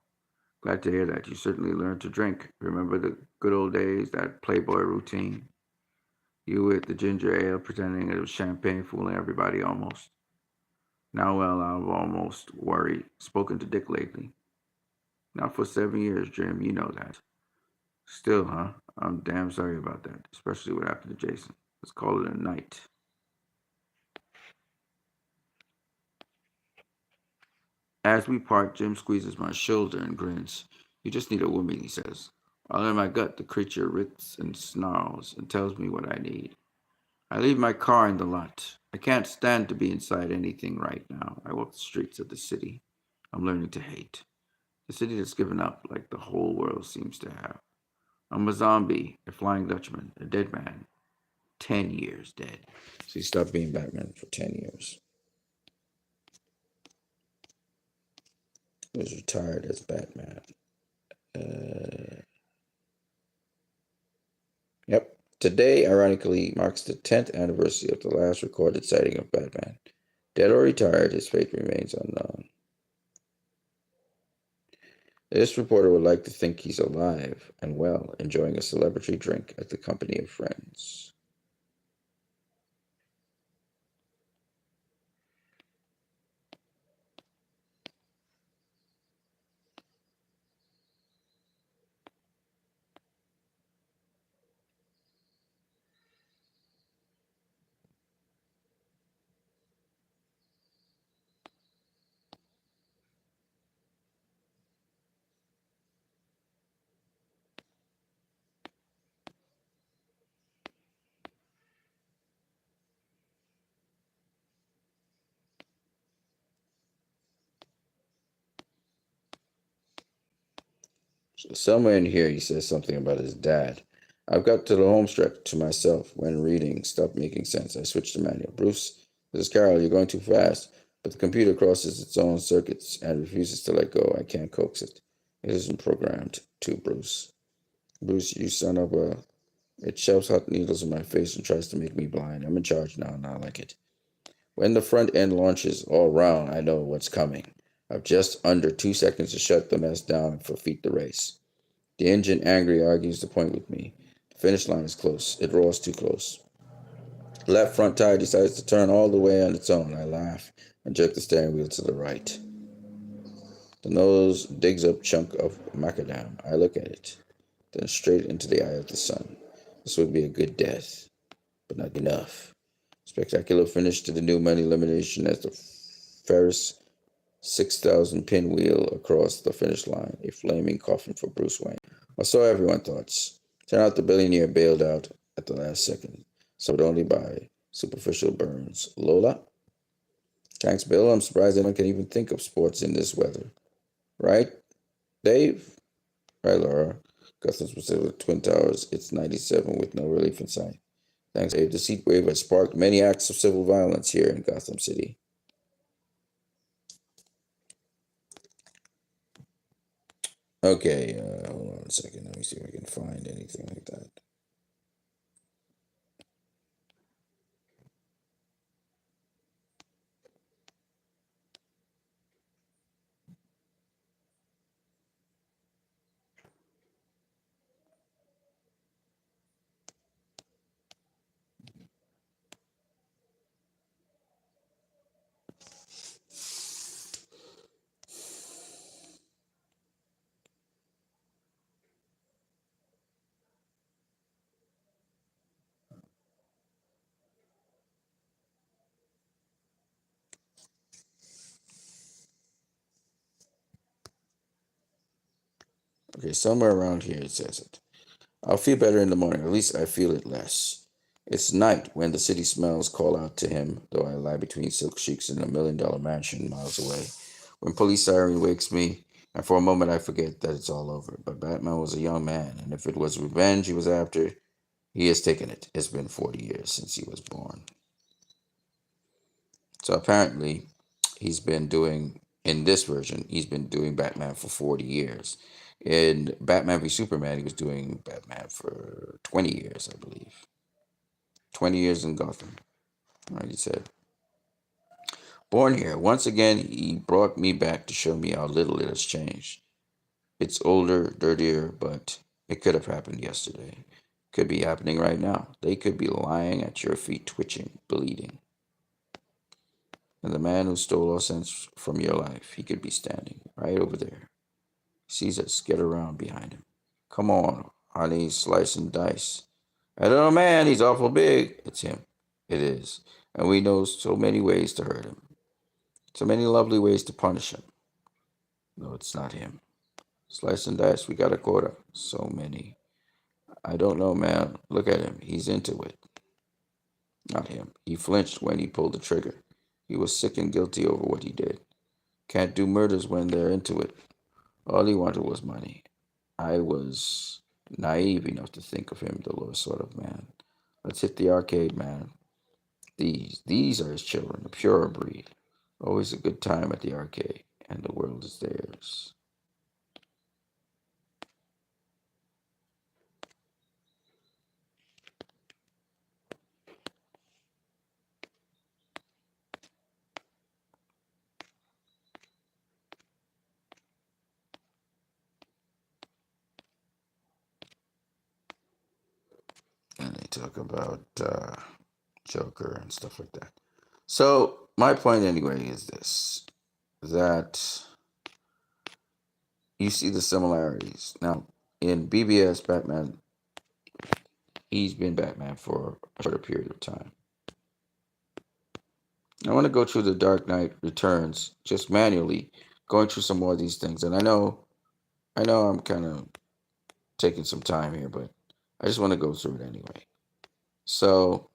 Glad to hear that. You certainly learned to drink. Remember the good old days, that Playboy routine? You with the ginger ale, pretending it was champagne, fooling everybody almost. Now, well, I've almost worried. Spoken to Dick lately. Not for 7 years, Jim. You know that. Still, huh? I'm damn sorry about that, especially what happened to Jason. Let's call it a night. As we part, Jim squeezes my shoulder and grins. You just need a woman, he says. While in my gut, the creature writhes and snarls and tells me what I need. I leave my car in the lot. I can't stand to be inside anything right now. I walk the streets of the city I'm learning to hate. The city that's given up like the whole world seems to have. I'm a zombie, a flying Dutchman, a dead man. 10 years dead. So he stopped being Batman for 10 years. He was retired as Batman. Yep. Today, ironically, marks the 10th anniversary of the last recorded sighting of Batman. Dead or retired, his fate remains unknown. This reporter would like to think he's alive and well, enjoying a celebratory drink at the company of friends. So somewhere in here, he says something about his dad. I've got to the home stretch to myself when reading stopped making sense. I switched to manual. Bruce, this is Carol. You're going too fast. But the computer crosses its own circuits and refuses to let go. I can't coax it. It isn't programmed to, Bruce. Bruce, you son of a... It shoves hot needles in my face and tries to make me blind. I'm in charge now, and I like it. When the front end launches all round, I know what's coming. I've just under 2 seconds to shut the mess down and forfeit the race. The engine, angry, argues the point with me. The finish line is close. It roars too close. The left front tire decides to turn all the way on its own. I laugh and jerk the steering wheel to the right. The nose digs up chunk of macadam. I look at it, then straight into the eye of the sun. This would be a good death, but not enough. Spectacular finish to the new money elimination as the Ferris 6,000 pinwheel across the finish line, a flaming coffin for Bruce Wayne. Or so everyone thought. Turned out the billionaire bailed out at the last second, but only by superficial burns. Lola? Thanks, Bill. I'm surprised anyone can even think of sports in this weather. Right, Dave? Right, Laura. Gotham Pacific Twin Towers. It's 97 with no relief in sight. Thanks, Dave. The heat wave has sparked many acts of civil violence here in Gotham City. Okay, hold on a second. Let me see if I can find anything like that. Okay, somewhere around here it says it. I'll feel better in the morning. At least I feel it less. It's night when the city smells call out to him, though I lie between silk sheets in a $1 million mansion miles away. When police siren wakes me, and for a moment I forget that it's all over. But Batman was a young man, and if it was revenge he was after, he has taken it. It's been 40 years since he was born. So apparently, he's been doing, in this version, he's been doing Batman for 40 years. In Batman v Superman, he was doing Batman for 20 years, I believe. 20 years in Gotham, right? He said. Born here, once again, he brought me back to show me how little it has changed. It's older, dirtier, but it could have happened yesterday. Could be happening right now. They could be lying at your feet, twitching, bleeding. And the man who stole all sense from your life, he could be standing right over there. Sees us, get around behind him. Come on, honey, slice and dice. I don't know, man, he's awful big. It's him. It is. And we know so many ways to hurt him. So many lovely ways to punish him. No, it's not him. Slice and dice, we got a quota. So many. I don't know, man. Look at him. He's into it. Not him. He flinched when he pulled the trigger. He was sick and guilty over what he did. Can't do murders when they're into it. All he wanted was money. I was naive enough to think of him the lowest sort of man. Let's hit the arcade, man. These are his children, a purer breed. Always a good time at the arcade, and the world is theirs. And they talk about Joker and stuff like that. So my point anyway is this: that you see the similarities now in BBS Batman. He's been Batman for a shorter period of time. I want to go through the Dark Knight Returns just manually, going through some more of these things. And I know I'm kind of taking some time here, but I just want to go through it anyway. So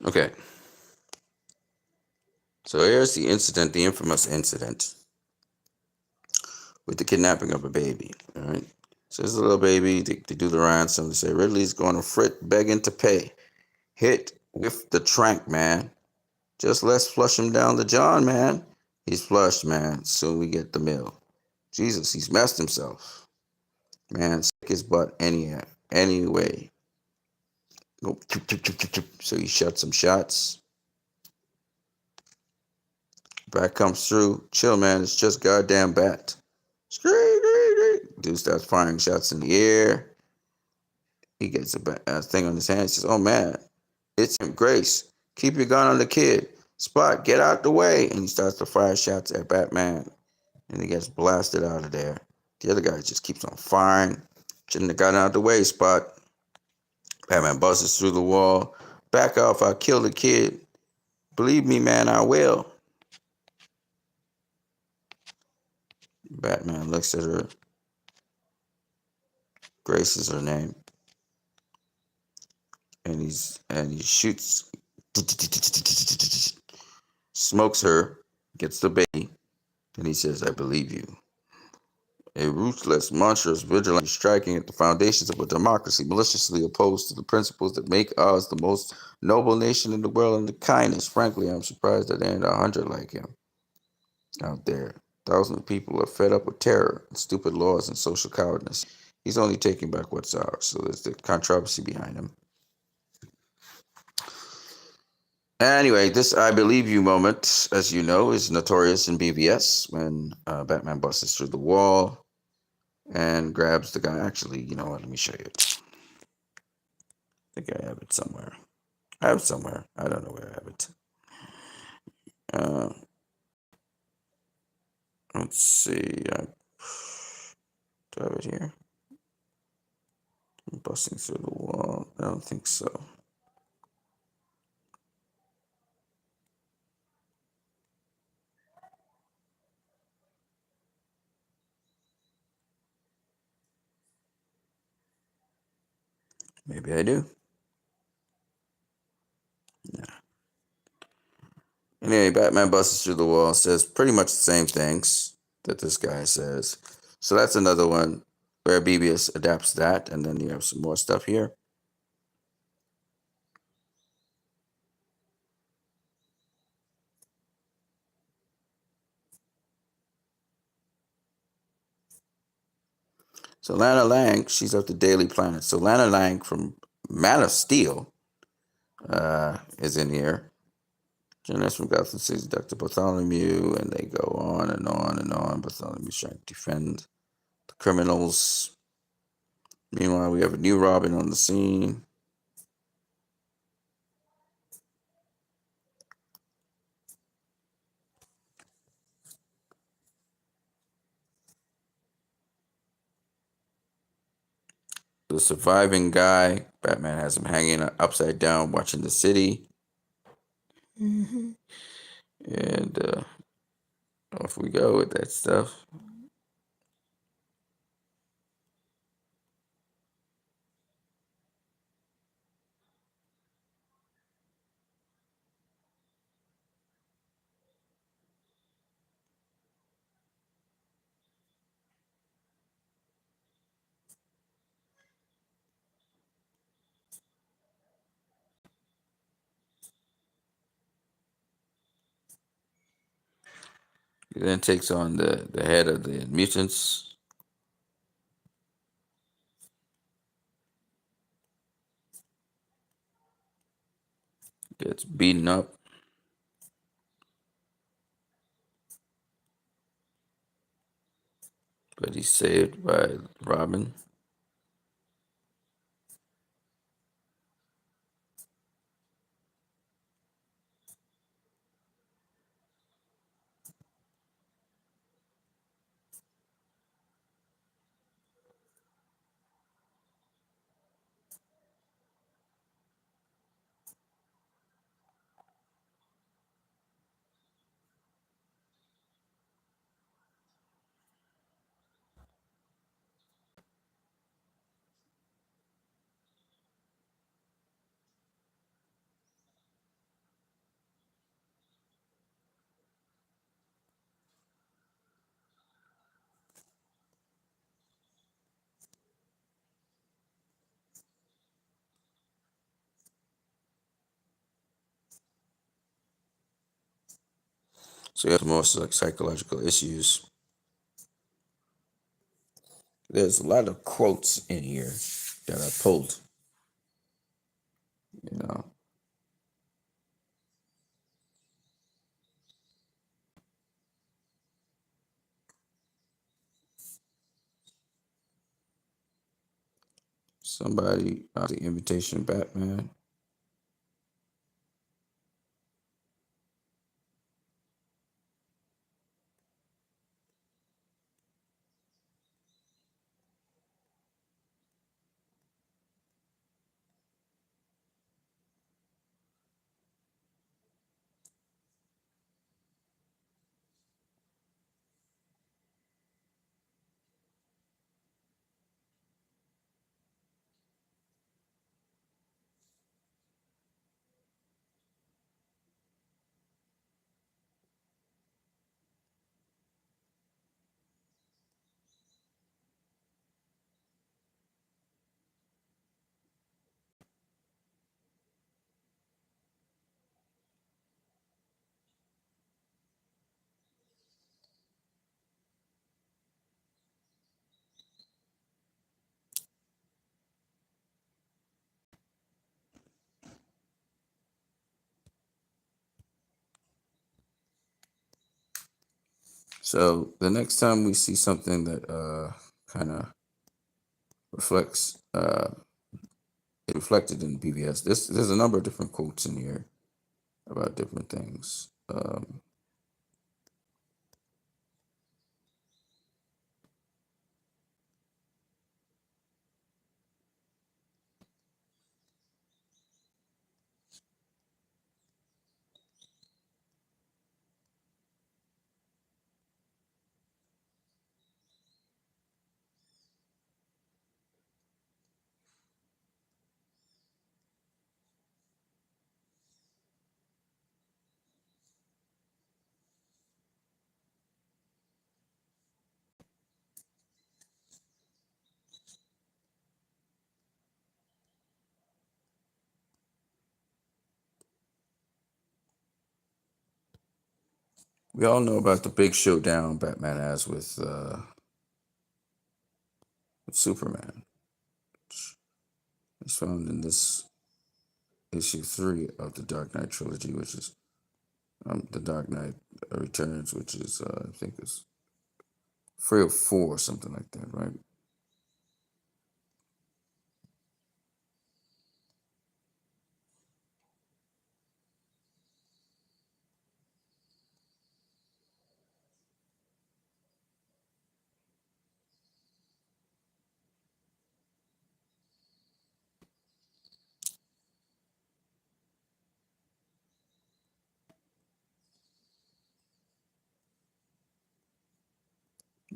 Okay. So here's the incident, the infamous incident with the kidnapping of a baby. All right. So there's a little baby. They do the ransom. They say Ridley's going to Frit begging to pay. Hit with the trank, man. Just let's flush him down the John, man. He's flushed, man. Soon we get the mill. Jesus, he's messed himself. Man, sick his butt anyway. Go. So he shot some shots. Bat comes through. Chill, man. It's just goddamn Bat. Dude starts firing shots in the air. He gets a thing on his hand. He says, "Oh man, it's him, Grace. Keep your gun on the kid. Spot, get out the way." And he starts to fire shots at Batman. And he gets blasted out of there. The other guy just keeps on firing. Shouldn't have gotten out the way, Spot. Batman busts through the wall. Back off, I'll kill the kid. Believe me, man, I will. Batman looks at her. Grace is her name. And he shoots, smokes her, gets the baby. Then he says, "I believe you." A ruthless, monstrous, vigilant, striking at the foundations of a democracy, maliciously opposed to the principles that make us the most noble nation in the world and the kindest. Frankly, I'm surprised that there ain't 100 like him out there. Thousands of people are fed up with terror and stupid laws and social cowardice. He's only taking back what's ours, so there's the controversy behind him. Anyway, this "I believe you" moment, as you know, is notorious in BVS when Batman busts through the wall and grabs the guy. Actually, you know what? Let me show you. I think I have it somewhere. I have it somewhere. I don't know where I have it. Let's see. Do I have it here? I'm busting through the wall. I don't think so. Maybe I do. Yeah. Anyway, Batman busts through the wall, says pretty much the same things that this guy says. So that's another one where BBS adapts that, and then you have some more stuff here. So Lana Lang, she's of the Daily Planet. So Lana Lang from Man of Steel is in here. Journalist from Gotham City, Dr. Bartholomew, and they go on and on and on. Bartholomew's trying to defend the criminals. Meanwhile, we have a new Robin on the scene. The surviving guy, Batman has him hanging upside down watching the city. And off we go with that stuff. He then takes on the head of the mutants. Gets beaten up. But he's saved by Robin. So you have more like psychological issues. There's a lot of quotes in here that I pulled. You know, somebody the Invitation Batman. So the next time we see something that kind of reflects it reflected in BVS. There's a number of different quotes in here about different things. We all know about the big showdown Batman has with Superman. It's found in this issue 3 of the Dark Knight trilogy, which is the Dark Knight Returns, which is I think it's 3 or 4 or something like that, right?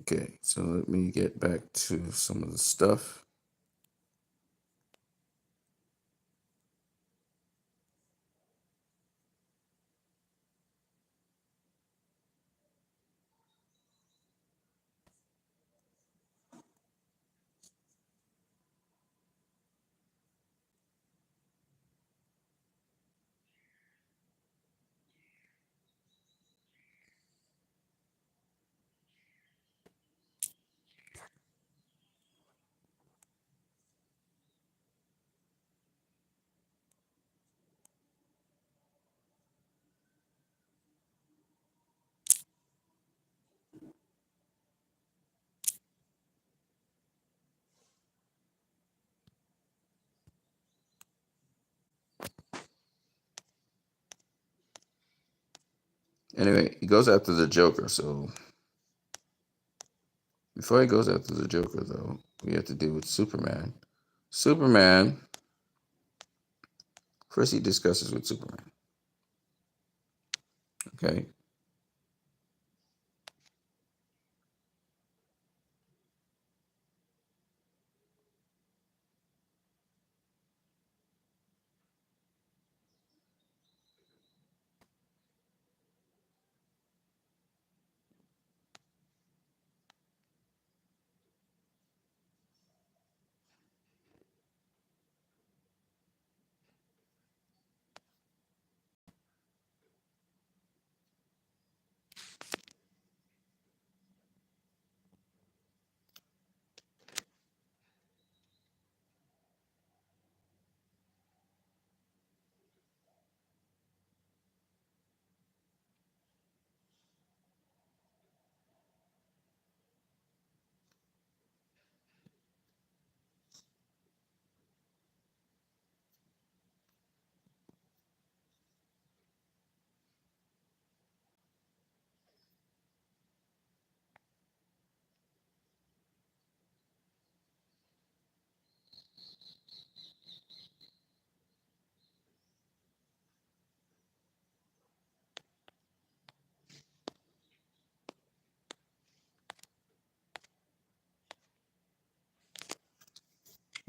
Okay, so let me get back to some of the stuff. Anyway, he goes after the Joker, so before he goes after the Joker, though, we have to deal with Superman. Superman, first he discusses with Superman. Okay.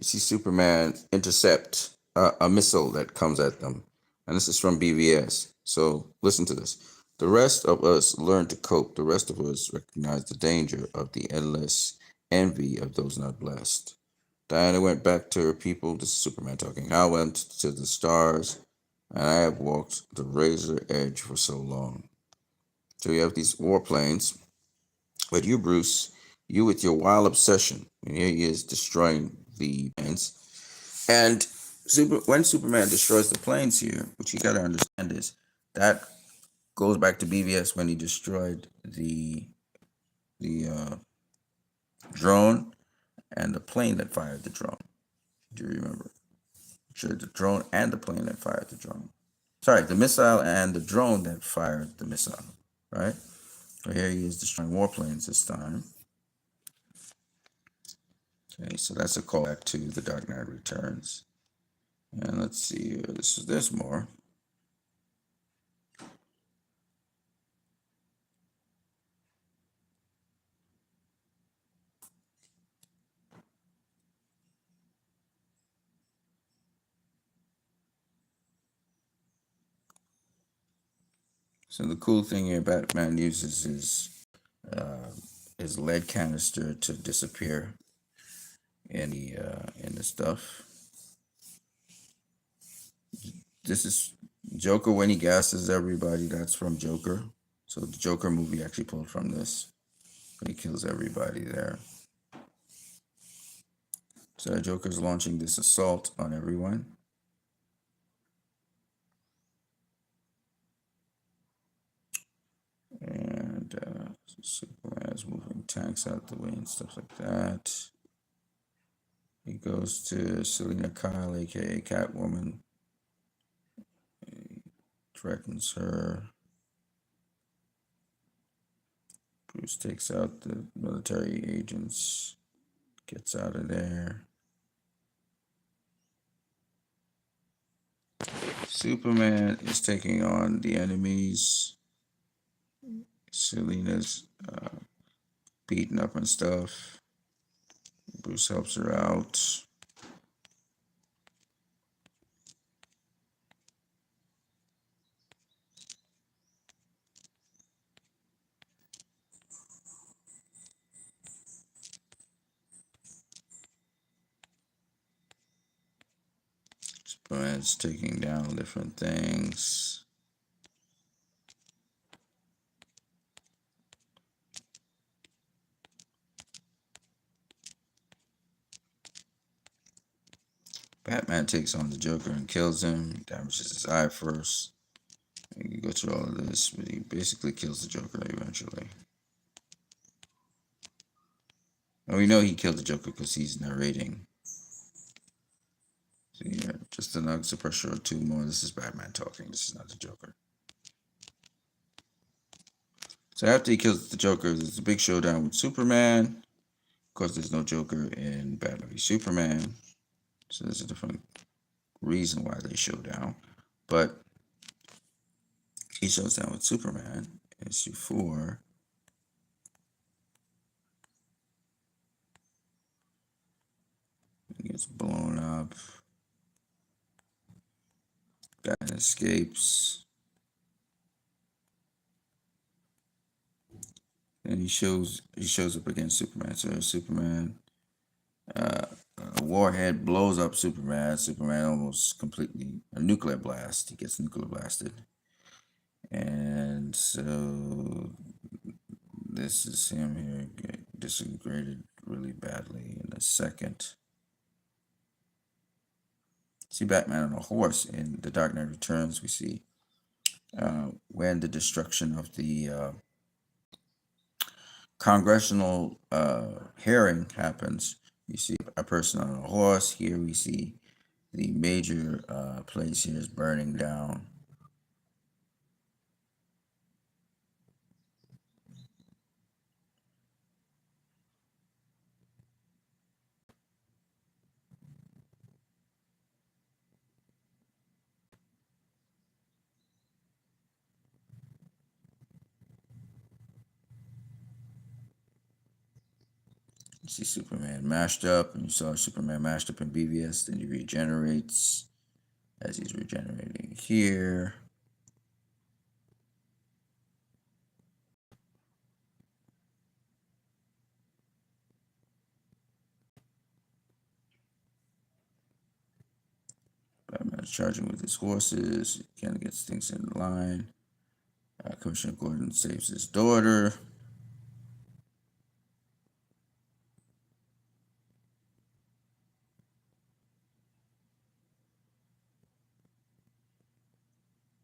you see Superman intercept a missile that comes at them. And this is from BVS. So listen to this. The rest of us learn to cope. The rest of us recognize the danger of the endless envy of those not blessed. Diana went back to her people. This is Superman talking. I went to the stars, and I have walked the razor edge for so long. So you have these warplanes, but you, Bruce, you with your wild obsession, and here he is destroying the planes. And when Superman destroys the planes here, which you got to understand is that goes back to BVS when he destroyed the drone and the plane that fired the drone. Do you remember? Sure, the drone and the plane that fired the drone. Sorry, the missile and the drone that fired the missile. Right? So here he is destroying warplanes this time. Okay, so that's a callback to The Dark Knight Returns. And let's see here. There's more. So the cool thing here, Batman uses his lead canister to disappear in the stuff. This is Joker when he gasses everybody. That's from Joker. So the Joker movie actually pulled from this. He kills everybody there. So Joker's launching this assault on everyone. And Superman's moving tanks out the way and stuff like that. He goes to Selina Kyle, aka Catwoman. He threatens her. Bruce takes out the military agents, gets out of there. Superman is taking on the enemies. Selina's beaten up and stuff. Bruce helps her out. Superman's taking down different things. Batman takes on the Joker and kills him, damages his eye first. You can go through all of this, but he basically kills the Joker eventually. And we know he killed the Joker because he's narrating. So yeah, just to knock the pressure or two more. This is Batman talking. This is not the Joker. So after he kills the Joker, there's a big showdown with Superman. Of course, there's no Joker in Batman v Superman. So there's a different reason why they show down. But he shows down with Superman. Issue 4. He gets blown up. Batman escapes. And he shows up against Superman. So Superman, a warhead blows up Superman. Superman almost completely, a nuclear blast. He gets nuclear blasted. And so this is him here, get disintegrated really badly in a second. See Batman on a horse in The Dark Knight Returns. We see when the destruction of the congressional hearing happens. You see a person on a horse. Here we see the major place here is burning down. see Superman mashed up, and you saw Superman mashed up in BVS. Then he regenerates as he's regenerating here. Batman's charging with his horses. He kind of gets things in line. Commissioner Gordon saves his daughter.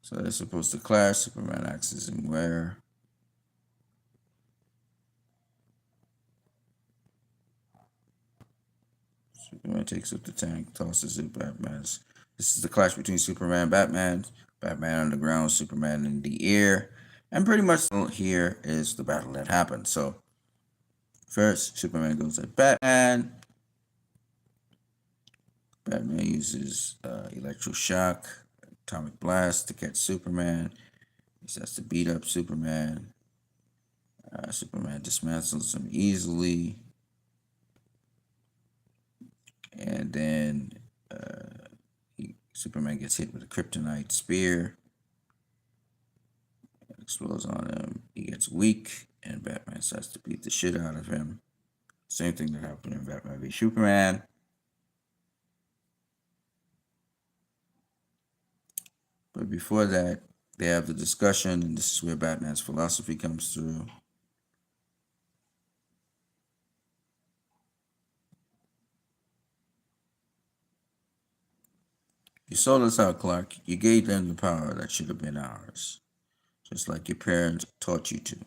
So they're supposed to clash. Superman axes him where? Superman takes up the tank, tosses it. Batman's. This is the clash between Superman and Batman. Batman on the ground, Superman in the air. And pretty much here is the battle that happened. So first, Superman goes at Batman. Batman uses electroshock, atomic blast to catch Superman. He starts to beat up Superman. Superman dismantles him easily. And then Superman gets hit with a kryptonite spear. It explodes on him. He gets weak, and Batman starts to beat the shit out of him. Same thing that happened in Batman v Superman. But before that, they have the discussion, and this is where Batman's philosophy comes through. You sold us out, Clark. You gave them the power that should have been ours, just like your parents taught you to.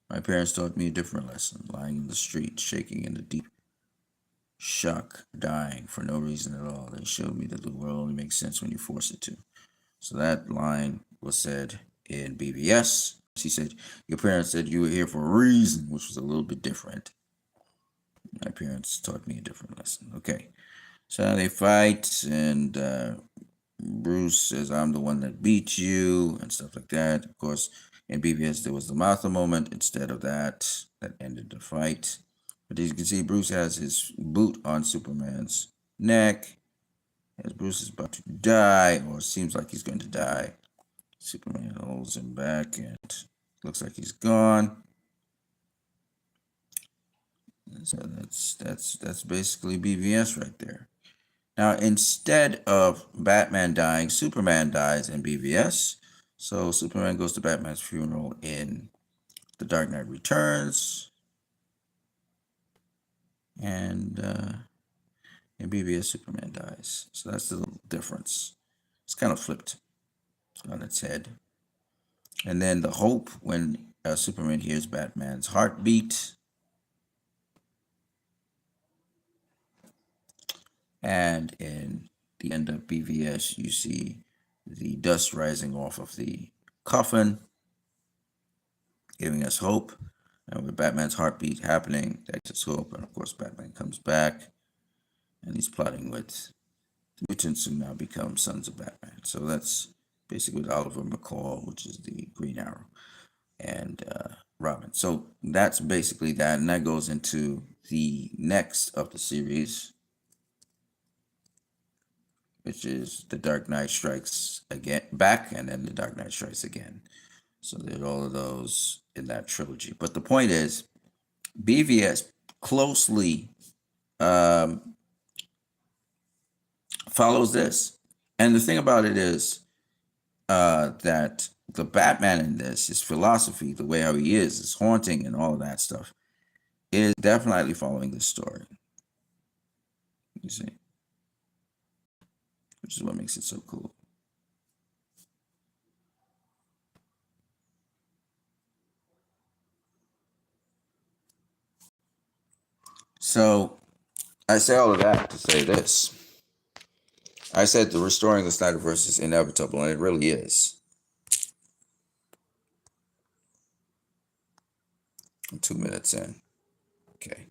My parents taught me a different lesson, lying in the street, shaking in the deep shock, dying for no reason at all. They showed me that the world only makes sense when you force it to. So that line was said in BVS. She said, your parents said you were here for a reason, which was a little bit different. My parents taught me a different lesson. Okay. So now they fight, and Bruce says, I'm the one that beat you, and stuff like that. Of course, in BVS, there was the Martha moment. Instead of that, that ended the fight. But as you can see, Bruce has his boot on Superman's neck. As Bruce is about to die, or seems like he's going to die, Superman holds him back, and looks like he's gone. So that's basically BVS right there. Now, instead of Batman dying, Superman dies in BVS. So Superman goes to Batman's funeral in The Dark Knight Returns. And in BVS, Superman dies. So that's the little difference. It's kind of flipped on its head. And then the hope when Superman hears Batman's heartbeat. And in the end of BVS, you see the dust rising off of the coffin, giving us hope. And with Batman's heartbeat happening, that gives hope. And of course, Batman comes back, and he's plotting with the mutants who now become sons of Batman. So that's basically with Oliver McCall, which is the Green Arrow, and Robin. So that's basically that. And that goes into the next of the series, which is The Dark Knight Strikes Again, back, and then The Dark Knight Strikes Again. So there's all of those in that trilogy. But the point is, BVS closely follows this. And the thing about it is that the Batman in this, his philosophy, the way how he is, his haunting and all of that stuff, is definitely following this story. You see? Which is what makes it so cool. So I say all of that to say this. I said the restoring the Snyderverse is inevitable, and it really is. I'm 2 minutes in. Okay.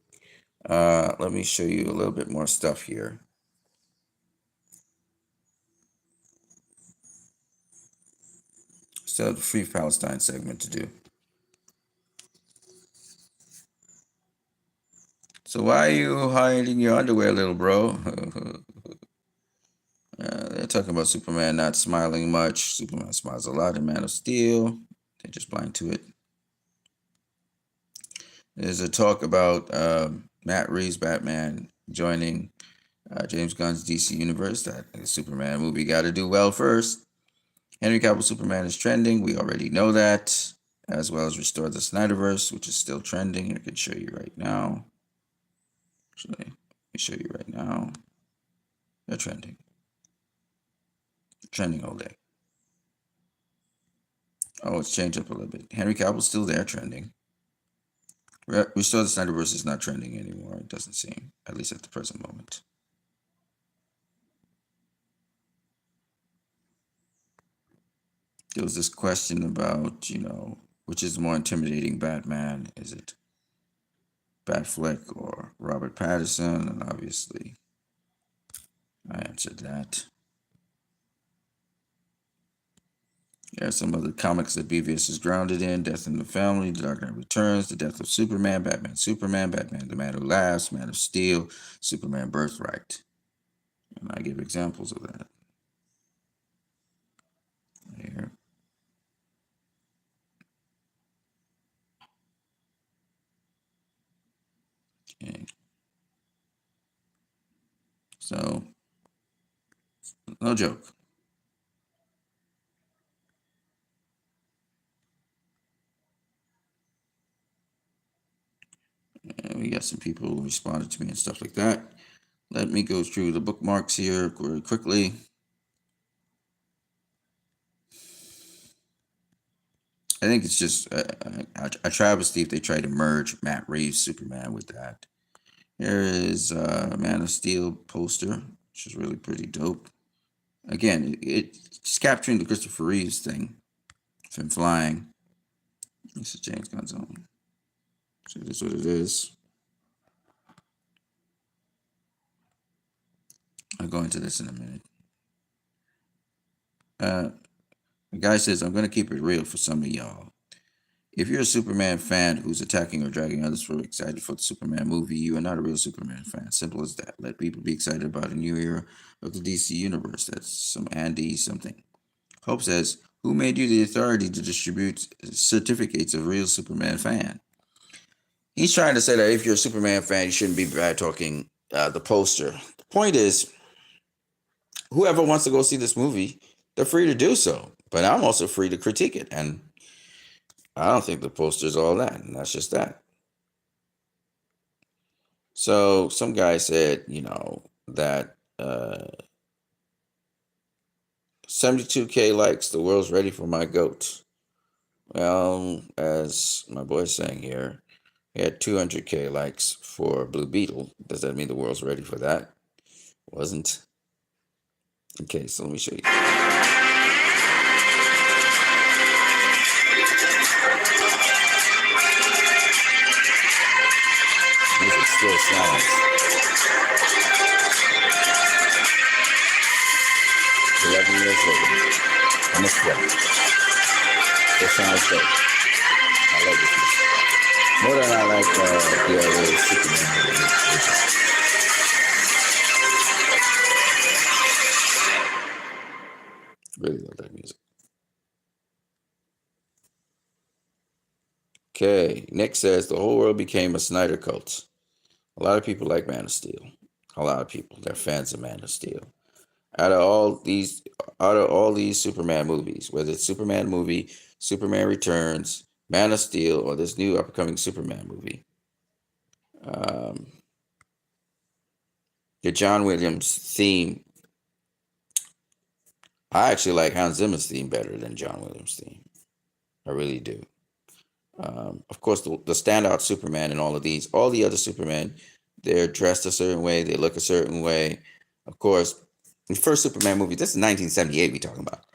Let me show you a little bit more stuff here. Still have the Free Palestine segment to do. So why are you hiding your underwear, little bro? They're talking about Superman not smiling much. Superman smiles a lot in Man of Steel. They're just blind to it. There's a talk about Matt Reeves' Batman joining James Gunn's DC Universe. That Superman movie got to do well first. Henry Cavill Superman is trending. We already know that. As well as Restore the Snyderverse, which is still trending. I can show you right now. Actually, let me show you right now. They're trending. Trending all day. Oh, it's changed up a little bit. Henry Cavill's still there, trending. Restore the Snyderverse is not trending anymore. It doesn't seem, at least at the present moment. There was this question about, which is the more intimidating Batman? Is it Batfleck or Robert Pattinson? And obviously, I answered that. There are some other comics that BVS is grounded in: Death in the Family, The Dark Knight Returns, The Death of Superman, Batman, Batman, The Man Who Laughs, Man of Steel, Superman Birthright. And I give examples of that. Here. Okay. So, no joke. And we got some people who responded to me and stuff like that. Let me go through the bookmarks here very quickly. I think it's just a travesty if they try to merge Matt Reeves' Superman with that. Here is Man of Steel poster, which is really pretty dope. Again, it's capturing the Christopher Reeves thing. Of him flying. This is James Gunn's own. So this is what it is. I'll go into this in a minute. The guy says, I'm going to keep it real for some of y'all. If you're a Superman fan who's attacking or dragging others for excited for the Superman movie, you are not a real Superman fan. Simple as that. Let people be excited about a new era of the DC Universe. That's some Andy something. Hope says, who made you the authority to distribute certificates of real Superman fan? He's trying to say that if you're a Superman fan, you shouldn't be bad talking the poster. The point is, whoever wants to go see this movie, they're free to do so. But I'm also free to critique it. And I don't think the poster's all that. And that's just that. So some guy said, that 72K likes, the world's ready for my goat. Well, as my boy's saying here, he had 200K likes for Blue Beetle. Does that mean the world's ready for that? Wasn't. Okay, so let me show you. Music still sounds. 11 years later, on this play. It sounds dope. I like this music. More than I like the other Superman movies. Really love that music. Okay, Nick says the whole world became a Snyder cult. A lot of people like Man of Steel. A lot of people, they're fans of Man of Steel. Out of all these Superman movies, whether it's Superman movie, Superman Returns, Man of Steel, or this new upcoming Superman movie, the John Williams theme. I actually like Hans Zimmer's theme better than John Williams' theme. I really do. Of course, the standout Superman in all the other Superman, they're dressed a certain way, they look a certain way. Of course, the first Superman movie, this is 1978 we're talking about.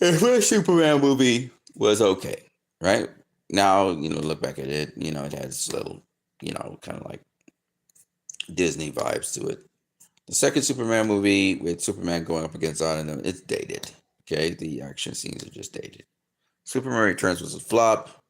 The first Superman movie was okay, right? Now, look back at it, it has little, kind of like Disney vibes to it. The second Superman movie with Superman going up against Zod, it's dated. Okay, the action scenes are just dated. Superman Returns was a flop.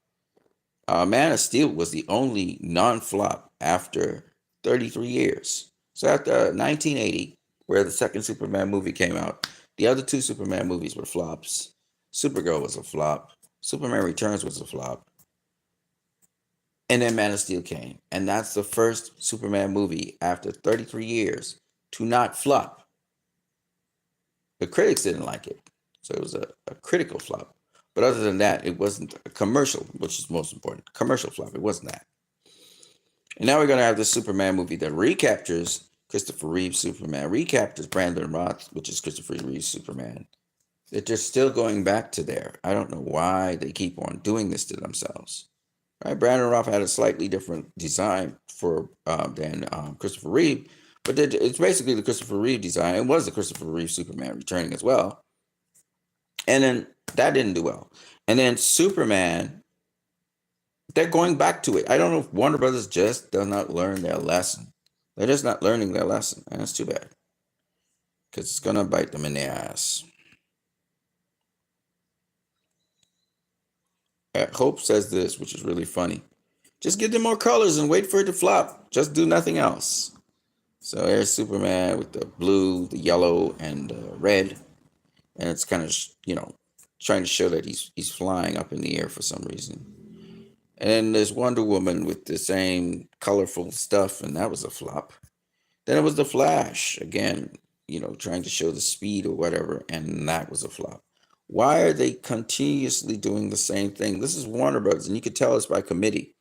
Man of Steel was the only non-flop after 33 years. So after 1980, where the second Superman movie came out, the other two Superman movies were flops. Supergirl was a flop. Superman Returns was a flop. And then Man of Steel came. And that's the first Superman movie after 33 years to not flop. The critics didn't like it. So it was a critical flop. But other than that, it wasn't a commercial, which is most important. Commercial flop. It wasn't that. And now we're going to have this Superman movie that recaptures Christopher Reeve's Superman, recaptures Brandon Roth, which is Christopher Reeve's Superman. They're just still going back to there. I don't know why they keep on doing this to themselves. Right? Brandon Roth had a slightly different design for than Christopher Reeve, but it's basically the Christopher Reeve design. It was the Christopher Reeve Superman returning as well. And then that didn't do well. And then Superman, they're going back to it. I don't know if Warner Brothers just does not learn their lesson. They're just not learning their lesson. And that's too bad. Because it's going to bite them in the ass. Hope says this, which is really funny. Just give them more colors and wait for it to flop. Just do nothing else. So there's Superman with the blue, the yellow, and the red. And it's kind of, trying to show that he's flying up in the air for some reason. And then there's Wonder Woman with the same colorful stuff, and that was a flop. Then it was the Flash, again, trying to show the speed or whatever, and that was a flop. Why are they continuously doing the same thing? This is Warner Brothers, and you could tell it's by committee.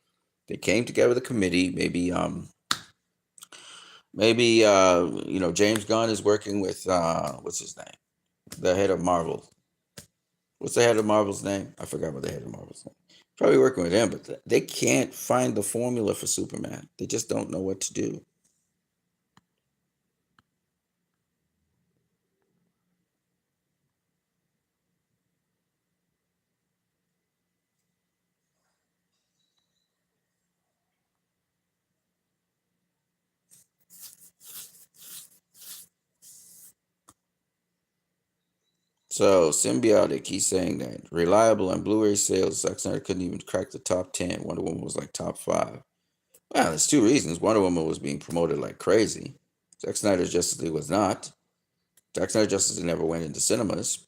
They came together with a committee. Maybe James Gunn is working with what's his name? The head of Marvel. What's the head of Marvel's name? I forgot what the head of Marvel's name. Probably working with him, but they can't find the formula for Superman. They just don't know what to do. So Symbiotic, he's saying that reliable and Blu-ray sales, Zack Snyder couldn't even crack the top 10. Wonder Woman was like top 5. Well, there's two reasons. Wonder Woman was being promoted like crazy. Zack Snyder's Justice League was not. Zack Snyder's Justice League never went into cinemas.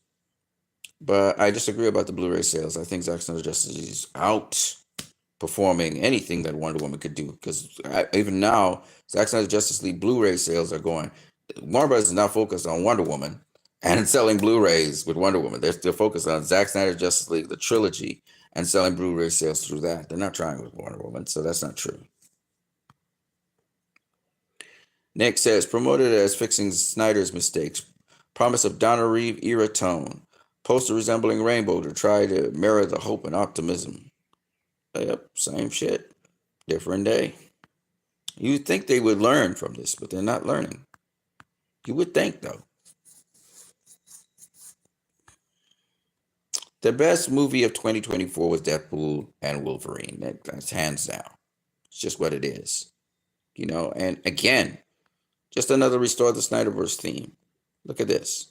But I disagree about the Blu-ray sales. I think Zack Snyder's Justice League is outperforming anything that Wonder Woman could do. Because even now, Zack Snyder's Justice League Blu-ray sales are going. Warner Bros. Is not focused on Wonder Woman and selling Blu-rays with Wonder Woman. They're still focused on Zack Snyder's Justice League, the trilogy, and selling Blu-ray sales through that. They're not trying with Wonder Woman, so that's not true. Nick says, promoted as fixing Snyder's mistakes. Promise of Donna Reeve era tone. Poster resembling Rainbow to try to mirror the hope and optimism. Yep, same shit. Different day. You'd think they would learn from this, but they're not learning. You would think, though. The best movie of 2024 was Deadpool and Wolverine. That's hands down. It's just what it is. And again, just another Restore the Snyderverse theme. Look at this.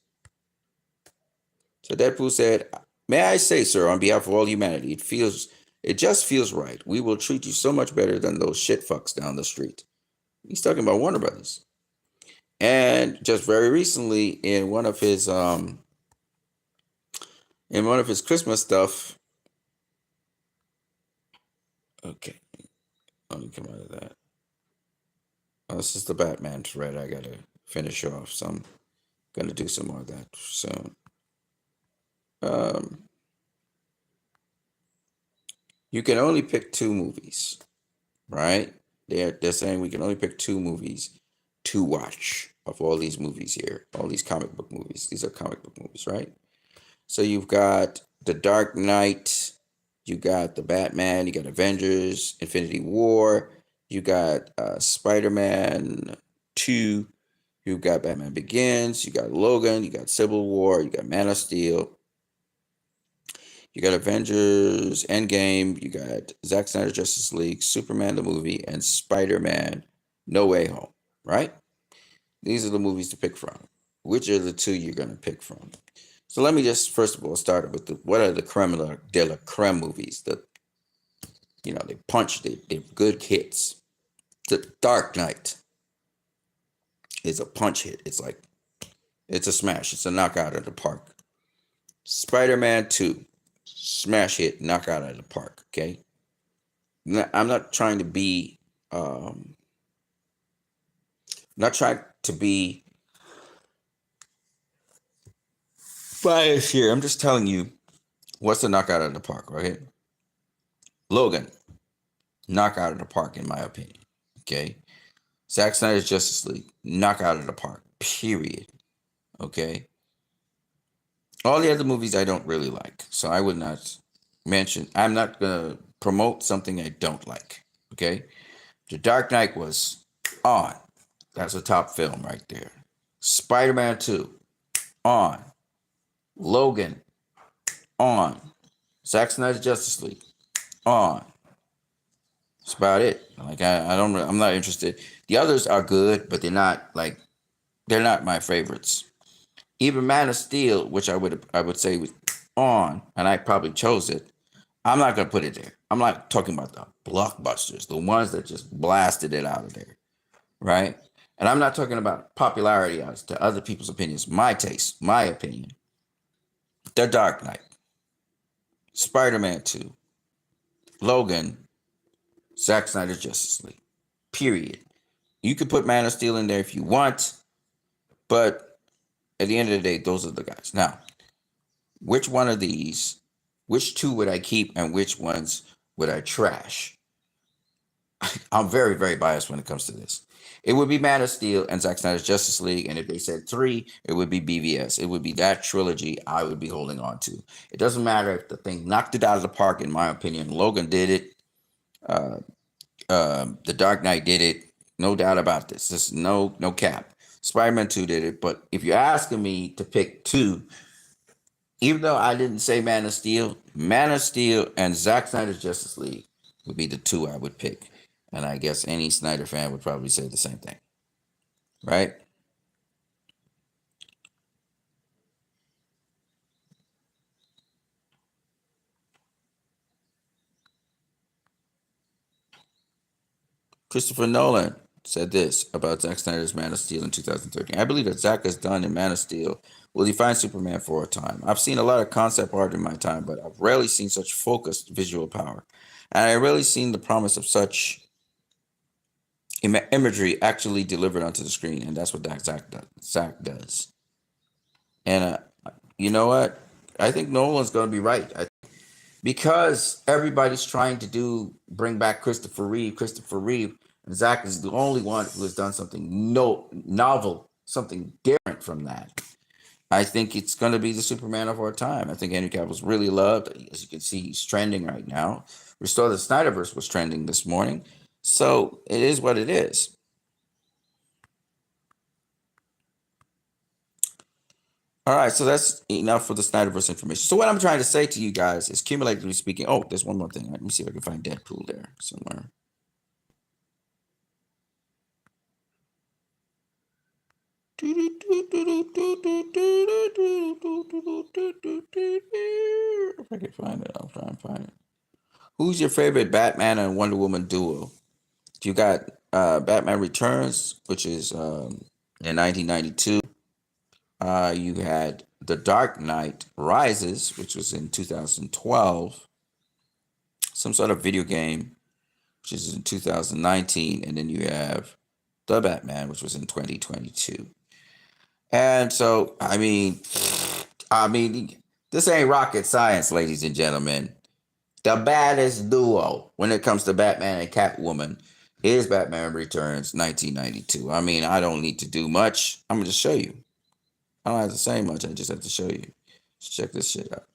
So Deadpool said, may I say, sir, on behalf of all humanity, it just feels right. We will treat you so much better than those shit fucks down the street. He's talking about Warner Brothers. And just very recently in one of his Christmas stuff. Okay. Let me come out of that. Oh, this is the Batman thread I gotta finish off. So I'm gonna do some more of that soon. You can only pick 2 movies, right? They're saying we can only pick 2 movies to watch of all these movies here, all these comic book movies. These are comic book movies, right? So you've got The Dark Knight, you got the Batman, you got Avengers, Infinity War, you got Spider-Man 2, you got Batman Begins, you got Logan, you got Civil War, you got Man of Steel, you got Avengers Endgame, you got Zack Snyder Justice League, Superman the movie, and Spider-Man No Way Home, right? These are the movies to pick from. Which are the 2 you're going to pick from? So let me just, first of all, start with what are the creme de la creme movies, They punch. They're good hits. The Dark Knight is a punch hit. It's a smash. It's a knockout of the park. Spider-Man 2, smash hit, knockout out of the park. Okay, I'm not trying to be, not trying to be biased here. I'm just telling you what's the knockout out of the park, right? Logan, knockout of the park, in my opinion. Okay, Zack Snyder's Justice League, knockout of the park. Period. Okay. All the other movies I don't really like, so I would not mention. I'm not gonna promote something I don't like. Okay, The Dark Knight was on. That's a top film right there. Spider-Man 2, on. Logan, on. Zack Snyder's Justice League, on. That's about it. Like I'm not interested. The others are good, but they're not my favorites. Even Man of Steel, which I would say was on, and I probably chose it. I'm not gonna put it there. I'm not talking about the blockbusters, the ones that just blasted it out of there, right? And I'm not talking about popularity as to other people's opinions. My taste, my opinion. The Dark Knight, Spider-Man 2, Logan, Zack Snyder's Justice League. Period. You could put Man of Steel in there if you want, but at the end of the day, those are the guys. Now, which two would I keep and which ones would I trash? I'm very, very biased when it comes to this. It would be Man of Steel and Zack Snyder's Justice League. And if they said 3, it would be BVS. It would be that trilogy I would be holding on to. It doesn't matter if the thing knocked it out of the park, in my opinion. Logan did it. The Dark Knight did it. No doubt about this. There's no cap. Spider-Man 2 did it. But if you're asking me to pick 2, even though I didn't say Man of Steel and Zack Snyder's Justice League would be the 2 I would pick. And I guess any Snyder fan would probably say the same thing. Right? Christopher Nolan said this about Zack Snyder's Man of Steel in 2013. I believe that Zack has done in Man of Steel will define Superman for a time. I've seen a lot of concept art in my time, but I've rarely seen such focused visual power. And I rarely seen the promise of such imagery actually delivered onto the screen. And that's what Zack does. And you know what? I think Nolan's going to be right. Because everybody's trying to bring back Christopher Reeve, and Zack is the only one who has done something novel, something different from that. I think it's going to be the Superman of our time. I think Henry Cavill's really loved. As you can see, he's trending right now. Restore the Snyderverse was trending this morning. So it is what it is. All right, so that's enough for the Snyderverse information. So what I'm trying to say to you guys is, cumulatively speaking, there's one more thing. Let me see if I can find Deadpool there somewhere. If I can find it, I'll try and find it. Who's your favorite Batman and Wonder Woman duo? You got Batman Returns, which is in 1992. You had The Dark Knight Rises, which was in 2012. Some sort of video game, which is in 2019. And then you have The Batman, which was in 2022. And so, I mean, this ain't rocket science, ladies and gentlemen. The baddest duo when it comes to Batman and Catwoman is Batman Returns 1992. I mean, I don't need to do much. I'm going to just show you. I don't have to say much. I just have to show you. Let's check this shit out.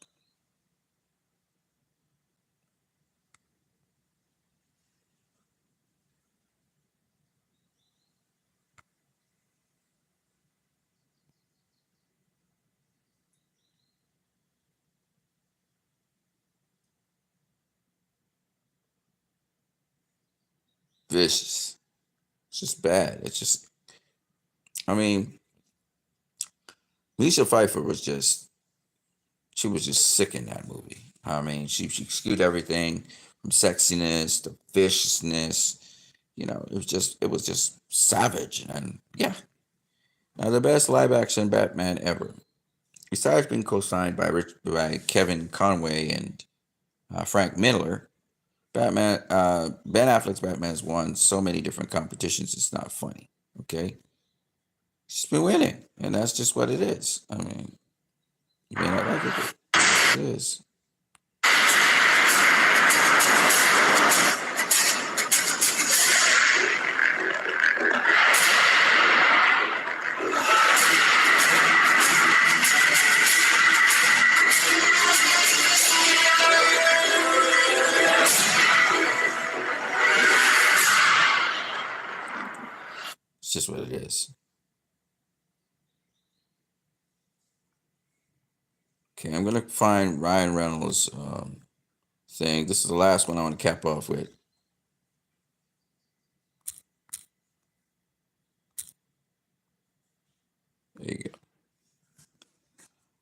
Vicious. It's just bad. It's just, I mean, Alicia Pfeiffer was just sick in that movie. I mean, she skewed everything sexiness, the viciousness. You know, it was just savage. And yeah. Now, the best live action Batman ever, besides being co-signed by Kevin Conway and Frank Miller, Ben Affleck's Batman has won so many different competitions. It's not funny. Okay, he's been winning, and that's just what it is. I mean, you may not like it, but it is. It's just what it is. Okay, I'm gonna find Ryan Reynolds' thing. This is the last one I want to cap off with. There you go.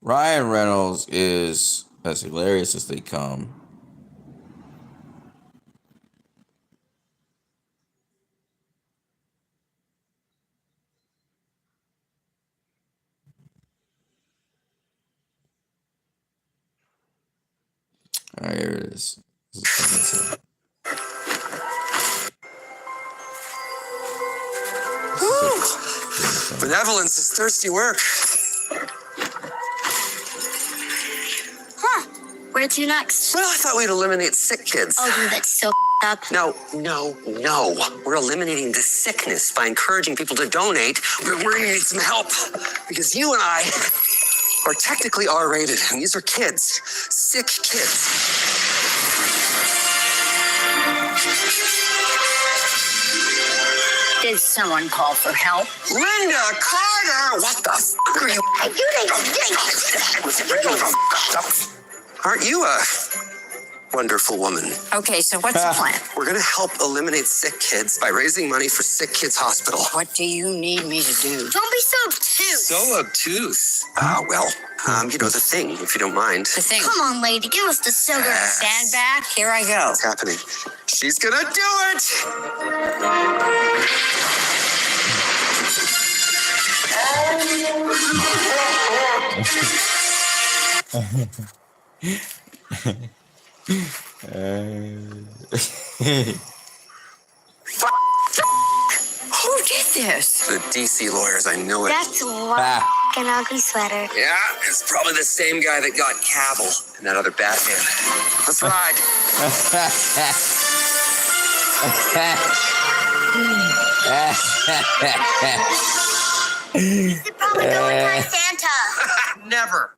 Ryan Reynolds is as hilarious as they come. All right, here it is. Benevolence is thirsty work. Huh. Where to next? Well, I thought we'd eliminate sick kids. Oh, dude, that's so up. No. We're eliminating the sickness by encouraging people to donate. We're going to need some help. Because you and I are technically R-rated, and these are kids. Sick kids. Did someone call for help? Linda Carter! What the f*** are you? Aren't you a wonderful woman? Okay, so what's the plan? We're going to help eliminate sick kids by raising money for Sick Kids Hospital. What do you need me to do? Don't be so obtuse. So obtuse. You know, the thing, if you don't mind. The thing. Come on, lady, give us the sugar. Stand back. Here I go. What's happening? She's going to do it! Who did this? The DC lawyers, I knew it. That's an ugly sweater. Yeah, it's probably the same guy that got Cavill and that other Batman. Let's ride. You should probably go and tie Santa. Never.